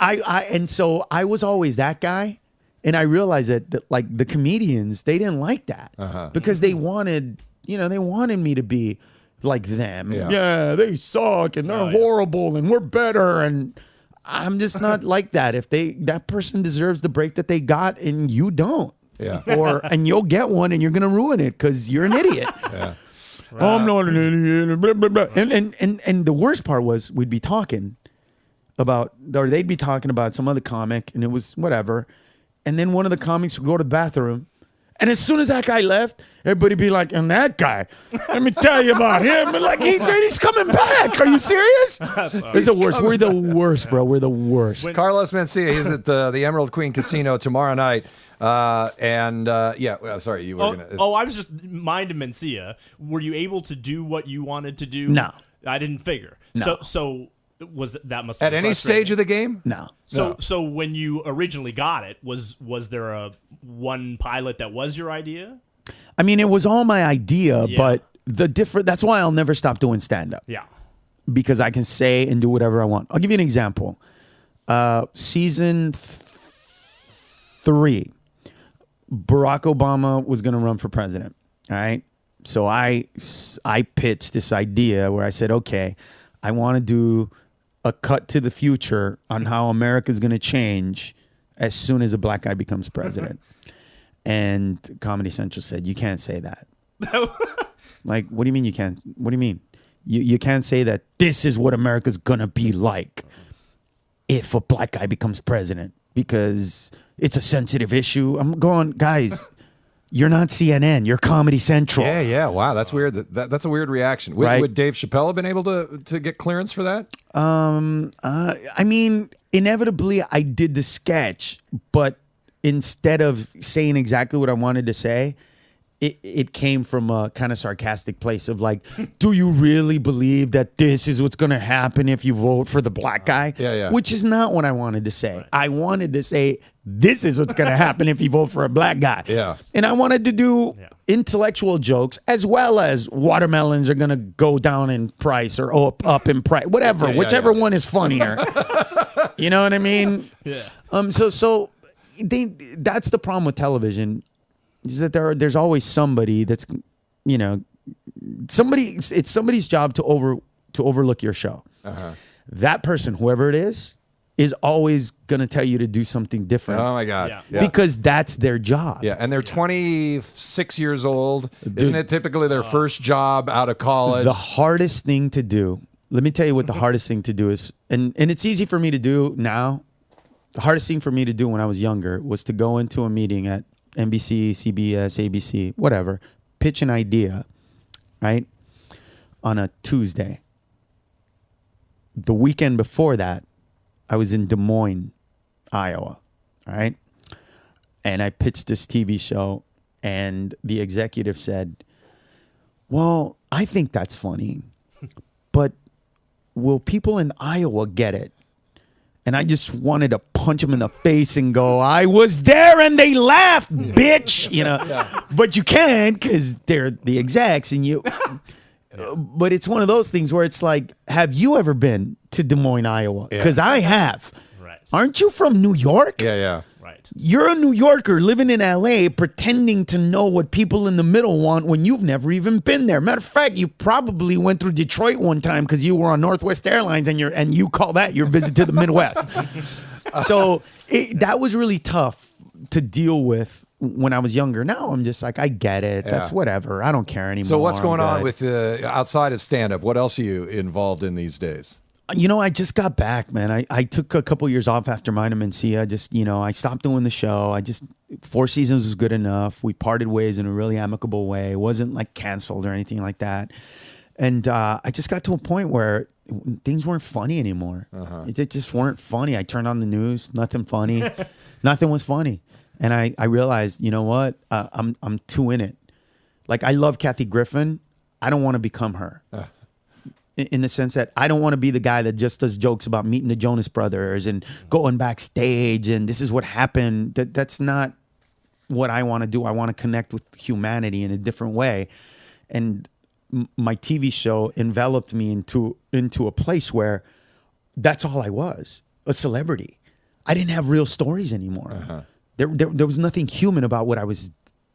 Speaker 10: so I was always that guy. And I realized that like the comedians, they didn't like that because they wanted me to be like them. Yeah, they suck and they're horrible and we're better. And I'm just not like that. If that person deserves the break that they got and you don't.
Speaker 5: Yeah.
Speaker 10: And you'll get one and you're going to ruin it because you're an idiot.
Speaker 5: Yeah.
Speaker 10: Oh, I'm not an idiot. Blah, blah, blah. And the worst part was we'd be talking about, or they'd be talking about some other comic and it was whatever. And then one of the comics would go to the bathroom. And as soon as that guy left, everybody be like, and that guy, let me tell you about him. And like, he's coming back. Are you serious? It's the worst. We're the worst, bro. We're the worst.
Speaker 5: Carlos Mencia, he's at the Emerald Queen Casino tomorrow night. Sorry, you were going to.
Speaker 6: I was just minding Mencia. Were you able to do what you wanted to do?
Speaker 10: No.
Speaker 6: I didn't figure.
Speaker 10: No.
Speaker 6: So was that must
Speaker 5: at
Speaker 6: have
Speaker 5: any stage of the game?
Speaker 10: No.
Speaker 6: So when you originally got it, was there a one pilot that was your idea?
Speaker 10: I mean, it was all my idea, but that's why I'll never stop doing stand-up.
Speaker 6: Yeah.
Speaker 10: Because I can say and do whatever I want. I'll give you an example. Season 3, Barack Obama was going to run for president. All right. So I pitched this idea where I said, okay, I want to do a cut to the future on how America is going to change as soon as a black guy becomes president. And Comedy Central said, you can't say that. Like, what do you mean you can't? What do you mean? You can't say that this is what America's going to be like if a black guy becomes president because it's a sensitive issue. I'm going, guys, you're not CNN. You're Comedy Central.
Speaker 5: Yeah. Wow, that's weird. That's a weird reaction. Would Dave Chappelle have been able to get clearance for that?
Speaker 10: I mean, inevitably, I did the sketch, but instead of saying exactly what I wanted to say, it came from a kind of sarcastic place of like, do you really believe that this is what's going to happen if you vote for the black guy?
Speaker 5: Yeah.
Speaker 10: Which is not what I wanted to say. Right. I wanted to say, this is what's going to happen if you vote for a black guy.
Speaker 5: Yeah.
Speaker 10: And I wanted to do intellectual jokes as well as watermelons are going to go down in price or up in price, whatever, whichever one is funnier. You know what I mean?
Speaker 6: Yeah.
Speaker 10: So that's the problem with television. Is that there's always somebody that's, you know, it's somebody's job to overlook your show. That person, whoever it is always going to tell you to do something different.
Speaker 5: Oh my God.
Speaker 6: Yeah.
Speaker 10: Because that's their job.
Speaker 5: Yeah. And they're 26 years old. Isn't it typically their first job out of college?
Speaker 10: The hardest thing to do, let me tell you what the hardest thing to do is, and it's easy for me to do now. The hardest thing for me to do when I was younger was to go into a meeting at NBC, CBS, ABC, whatever, pitch an idea, right, on a Tuesday. The weekend before that, I was in Des Moines, Iowa, all right? And I pitched this TV show, and the executive said, well, I think that's funny, but will people in Iowa get it? And I just wanted to punch them in the face and go, I was there and they laughed, bitch. You know, but you can't because they're the execs and you. But it's one of those things where it's like, have you ever been to Des Moines, Iowa? Because I have.
Speaker 6: Right.
Speaker 10: Aren't you from New York?
Speaker 5: Yeah.
Speaker 6: Right.
Speaker 10: You're a New Yorker living in LA pretending to know what people in the middle want when you've never even been there. Matter of fact, you probably went through Detroit one time because you were on Northwest Airlines and you call that your visit to the Midwest. So that was really tough to deal with when I was younger. Now I'm just like, I get it. That's whatever. I don't care anymore.
Speaker 5: So what's going
Speaker 10: I'm
Speaker 5: on with outside of stand-up? What else are you involved in these days?
Speaker 10: You know, I just got back, man. I took a couple years off after Mind and Mencia. Just, you know, I stopped doing the show. 4 seasons was good enough. We parted ways in a really amicable way. It wasn't like canceled or anything like that. And I just got to a point where things weren't funny anymore. It just weren't funny. I turned on the news, nothing funny. Nothing was funny. And I realized, you know what? I'm too in it. Like, I love Kathy Griffin. I don't want to become her. In the sense that I don't want to be the guy that just does jokes about meeting the Jonas Brothers and going backstage and this is what happened. That's not what I want to do. I want to connect with humanity in a different way. And my TV show enveloped me into a place where that's all I was, a celebrity. I didn't have real stories anymore. There was nothing human about what I was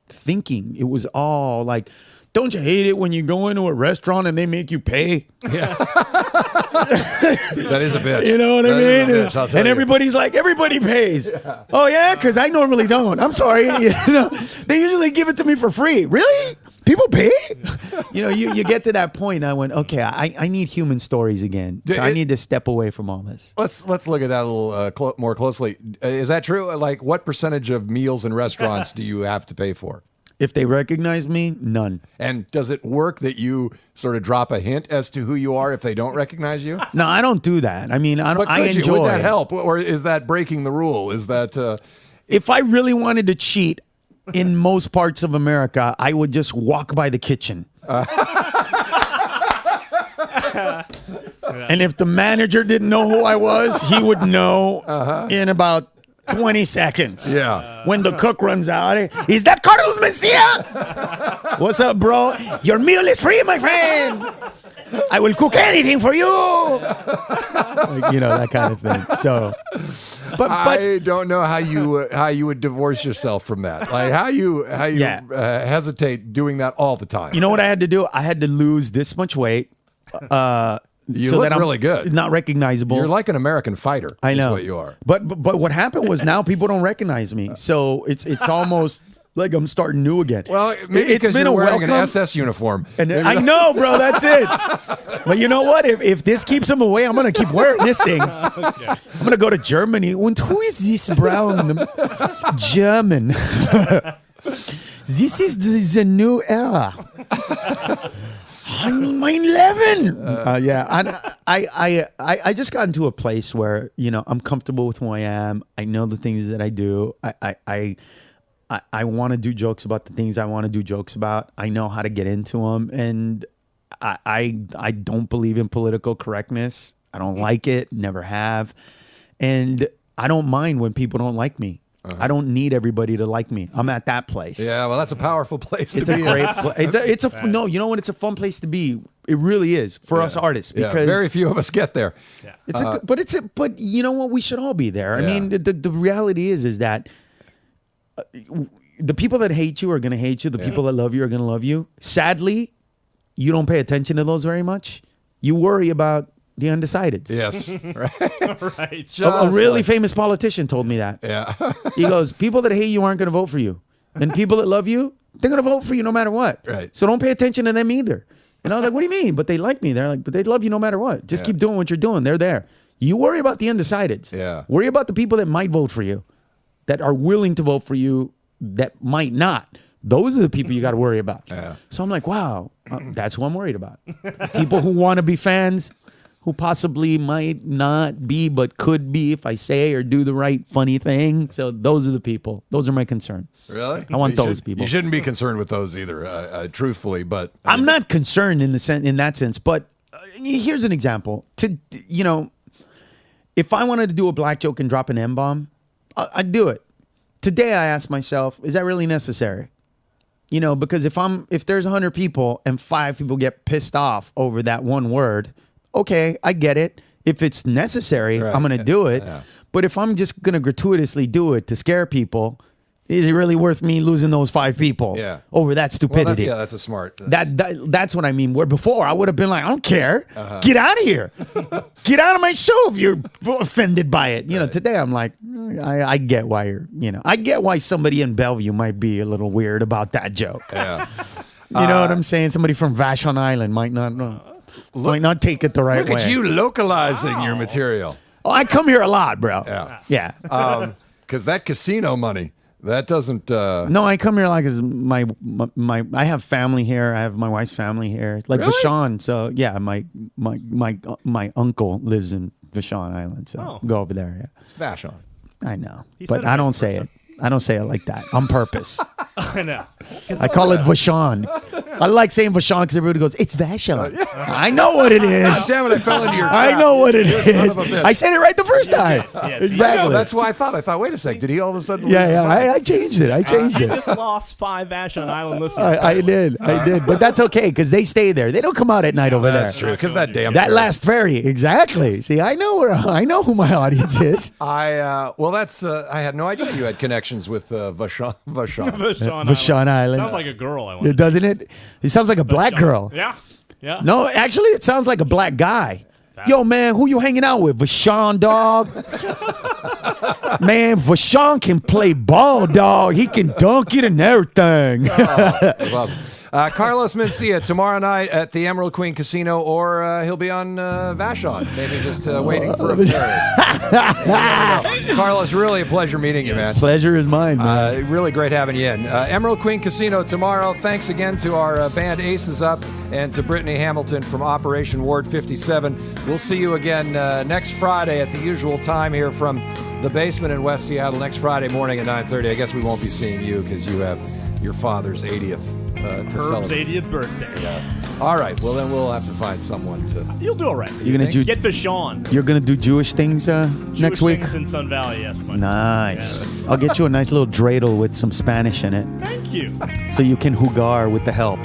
Speaker 10: thinking. It was all like, don't you hate it when you go into a restaurant and they make you pay?
Speaker 5: Yeah. That is a bitch.
Speaker 10: You know what I mean? And
Speaker 5: you.
Speaker 10: everybody's like, everybody pays. Yeah. Oh, yeah? Because I normally don't. I'm sorry. You know, they usually give it to me for free. Really? People pay? You know, you get to that point. I went, okay, I need human stories again. So I need to step away from all this.
Speaker 5: Let's look at that a little more closely. Is that true? Like, what percentage of meals in restaurants do you have to pay for?
Speaker 10: If they recognize me, none.
Speaker 5: And does it work that you sort of drop a hint as to who you are if they don't recognize you?
Speaker 10: No, I don't do that. I mean, I don't.
Speaker 5: But
Speaker 10: I enjoy.
Speaker 5: Would that help, or is that breaking the rule? Is that
Speaker 10: if I really wanted to cheat in most parts of America, I would just walk by the kitchen. And if the manager didn't know who I was, he would know in about 20 seconds.
Speaker 5: Yeah.
Speaker 10: When the cook runs out, is that Carlos Mencia? What's up, bro? Your meal is free, my friend. I will cook anything for you. Like, you know, that kind of thing. So, but
Speaker 5: I don't know how you would divorce yourself from that. Like how you hesitate doing that all the time.
Speaker 10: You know what I had to do? I had to lose this much weight.
Speaker 5: You
Speaker 10: so
Speaker 5: look
Speaker 10: that I'm
Speaker 5: really good.
Speaker 10: Not recognizable.
Speaker 5: You're like an American fighter.
Speaker 10: I know
Speaker 5: is what you are.
Speaker 10: But what happened was now people don't recognize me. So it's almost like I'm starting new again.
Speaker 5: Well, maybe it's been wearing an SS uniform.
Speaker 10: And I know, bro. That's it. But you know what? If this keeps them away, I'm gonna keep wearing this thing. I'm gonna go to Germany. And who is this brown German? This is the new era. Mein Leben. I just got into a place where, you know, I'm comfortable with who I am. I know the things that I do. I want to do jokes about the things I want to do jokes about. I know how to get into them, and I don't believe in political correctness. I don't like it. Never have, and I don't mind when people don't like me. I don't need everybody to like me. I'm at that place.
Speaker 5: Yeah, well, that's a powerful place to
Speaker 10: it's
Speaker 5: be.
Speaker 10: A great place. It's a no. You know what? It's a fun place to be. It really is for us artists because
Speaker 5: very few of us get there.
Speaker 10: Yeah. But you know what? We should all be there. I mean, the reality is that the people that hate you are going to hate you. The people that love you are going to love you. Sadly, you don't pay attention to those very much. You worry about the undecideds.
Speaker 5: Yes. Right.
Speaker 6: Right.
Speaker 10: A really famous politician told me that.
Speaker 5: Yeah.
Speaker 10: He goes, people that hate you aren't going to vote for you. And people that love you, they're going to vote for you no matter what.
Speaker 5: Right.
Speaker 10: So don't pay attention to them either. And I was like, what do you mean? But they like me. They're like, but they love you no matter what. Just keep doing what you're doing. They're there. You worry about the undecideds.
Speaker 5: Yeah.
Speaker 10: Worry about the people that might vote for you, that are willing to vote for you, that might not. Those are the people you got to worry about.
Speaker 5: Yeah.
Speaker 10: So I'm like, wow, that's who I'm worried about. People who want to be fans, who possibly might not be, but could be if I say or do the right funny thing. So those are the people. Those are my concern.
Speaker 5: Really?
Speaker 10: I want those people.
Speaker 5: You shouldn't be concerned with those either, truthfully. But
Speaker 10: I'm not concerned in that sense. But here's an example. If I wanted to do a black joke and drop an M-bomb, I'd do it. Today I ask myself, is that really necessary? You know, because if there's 100 people and 5 people get pissed off over that one word, okay, I get it. If it's necessary, I'm going to do it. Yeah. But if I'm just going to gratuitously do it to scare people, is it really worth me losing those 5 people over that stupidity?
Speaker 5: Well, that's a smart.
Speaker 10: That's what I mean. Where before I would have been like, I don't care. Get out of here. Get out of my show if you're offended by it. You know, today I'm like, I get why I get why somebody in Bellevue might be a little weird about that joke.
Speaker 5: Yeah.
Speaker 10: You know what I'm saying? Somebody from Vashon Island might not take it the right way.
Speaker 5: Look at you localizing your material.
Speaker 10: Oh, I come here a lot, bro.
Speaker 5: Yeah. Because that casino money. That doesn't.
Speaker 10: No, I come here like as my. I have family here. I have my wife's family here, like
Speaker 5: really?
Speaker 10: Vashon. So yeah, my uncle lives in Vashon Island. So go over there. Yeah,
Speaker 5: it's Vashon.
Speaker 10: I know, but I don't say it. I don't say it like that on purpose.
Speaker 6: I know.
Speaker 10: I call it Vashon. I like saying Vashon because everybody goes, it's Vashon. I know what it is.
Speaker 5: God damn it, I fell into your trap.
Speaker 10: I know what it is. I said it right the first time.
Speaker 6: Yes.
Speaker 10: Exactly.
Speaker 5: That's why I thought, wait a sec, did he all of a sudden lose
Speaker 10: Yeah,
Speaker 5: his mind?
Speaker 10: I changed it.
Speaker 6: You just lost 5 Vashon Island listeners.
Speaker 10: I did. But that's okay because they stay there. They don't come out at night over there.
Speaker 5: That's true, because that damn
Speaker 10: That
Speaker 5: ferry.
Speaker 10: last ferry. Exactly. See, I know who my audience is.
Speaker 5: I had no idea you had connections with Vashon.
Speaker 10: Vashon Island.
Speaker 6: Sounds like a girl.
Speaker 10: Doesn't it? It sounds like a black girl.
Speaker 6: Yeah. Yeah.
Speaker 10: No, actually, it sounds like a black guy. Yo, man, who you hanging out with? Vashon, dog. Man, Vashon can play ball, dog. He can dunk it and everything.
Speaker 5: Love it. Carlos Mencia tomorrow night at the Emerald Queen Casino, or he'll be on Vashon, maybe just waiting for a ferry. Carlos, really a pleasure meeting you, man.
Speaker 10: Pleasure is mine, man.
Speaker 5: Really great having you in. Emerald Queen Casino tomorrow. Thanks again to our band Aces Up and to Brittany Hamilton from Operation Ward 57. We'll see you again next Friday at the usual time here from the basement in West Seattle next Friday morning at 9:30. I guess we won't be seeing you because you have your father's 80th to celebrate.
Speaker 6: 80th birthday.
Speaker 5: Yeah. All right. Well, then we'll have to find someone to.
Speaker 6: You'll do all right.
Speaker 10: You're gonna
Speaker 6: get Vashon.
Speaker 10: You're gonna do Jewish things next week.
Speaker 6: Things in Sun Valley, yes.
Speaker 10: Nice. I'll get you a nice little dreidel with some Spanish in it.
Speaker 6: Thank you.
Speaker 10: So you can hugar with the help.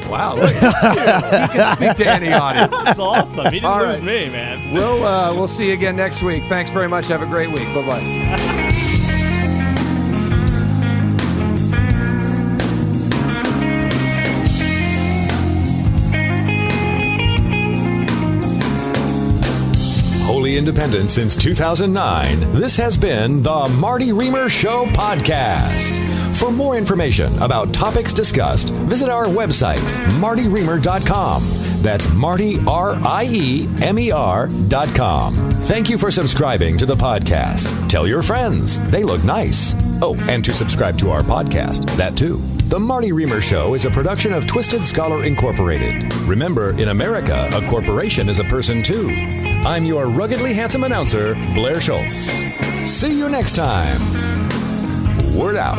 Speaker 5: Wow. Look at you. Can speak to any audience.
Speaker 6: That's awesome. He didn't
Speaker 5: All
Speaker 6: lose
Speaker 5: right.
Speaker 6: me, man.
Speaker 5: We'll see you again next week. Thanks very much. Have a great week. Bye bye.
Speaker 1: Wholly independent since 2009, this has been the Marty Riemer Show podcast. For more information about topics discussed, visit our website, martyriemer.com. That's Marty, RIEMER.com. Thank you for subscribing to the podcast. Tell your friends. They look nice. Oh, and to subscribe to our podcast, that too. The Marty Riemer Show is a production of Twisted Scholar Incorporated. Remember, in America, a corporation is a person too. I'm your ruggedly handsome announcer, Blair Schultz. See you next time. Word out.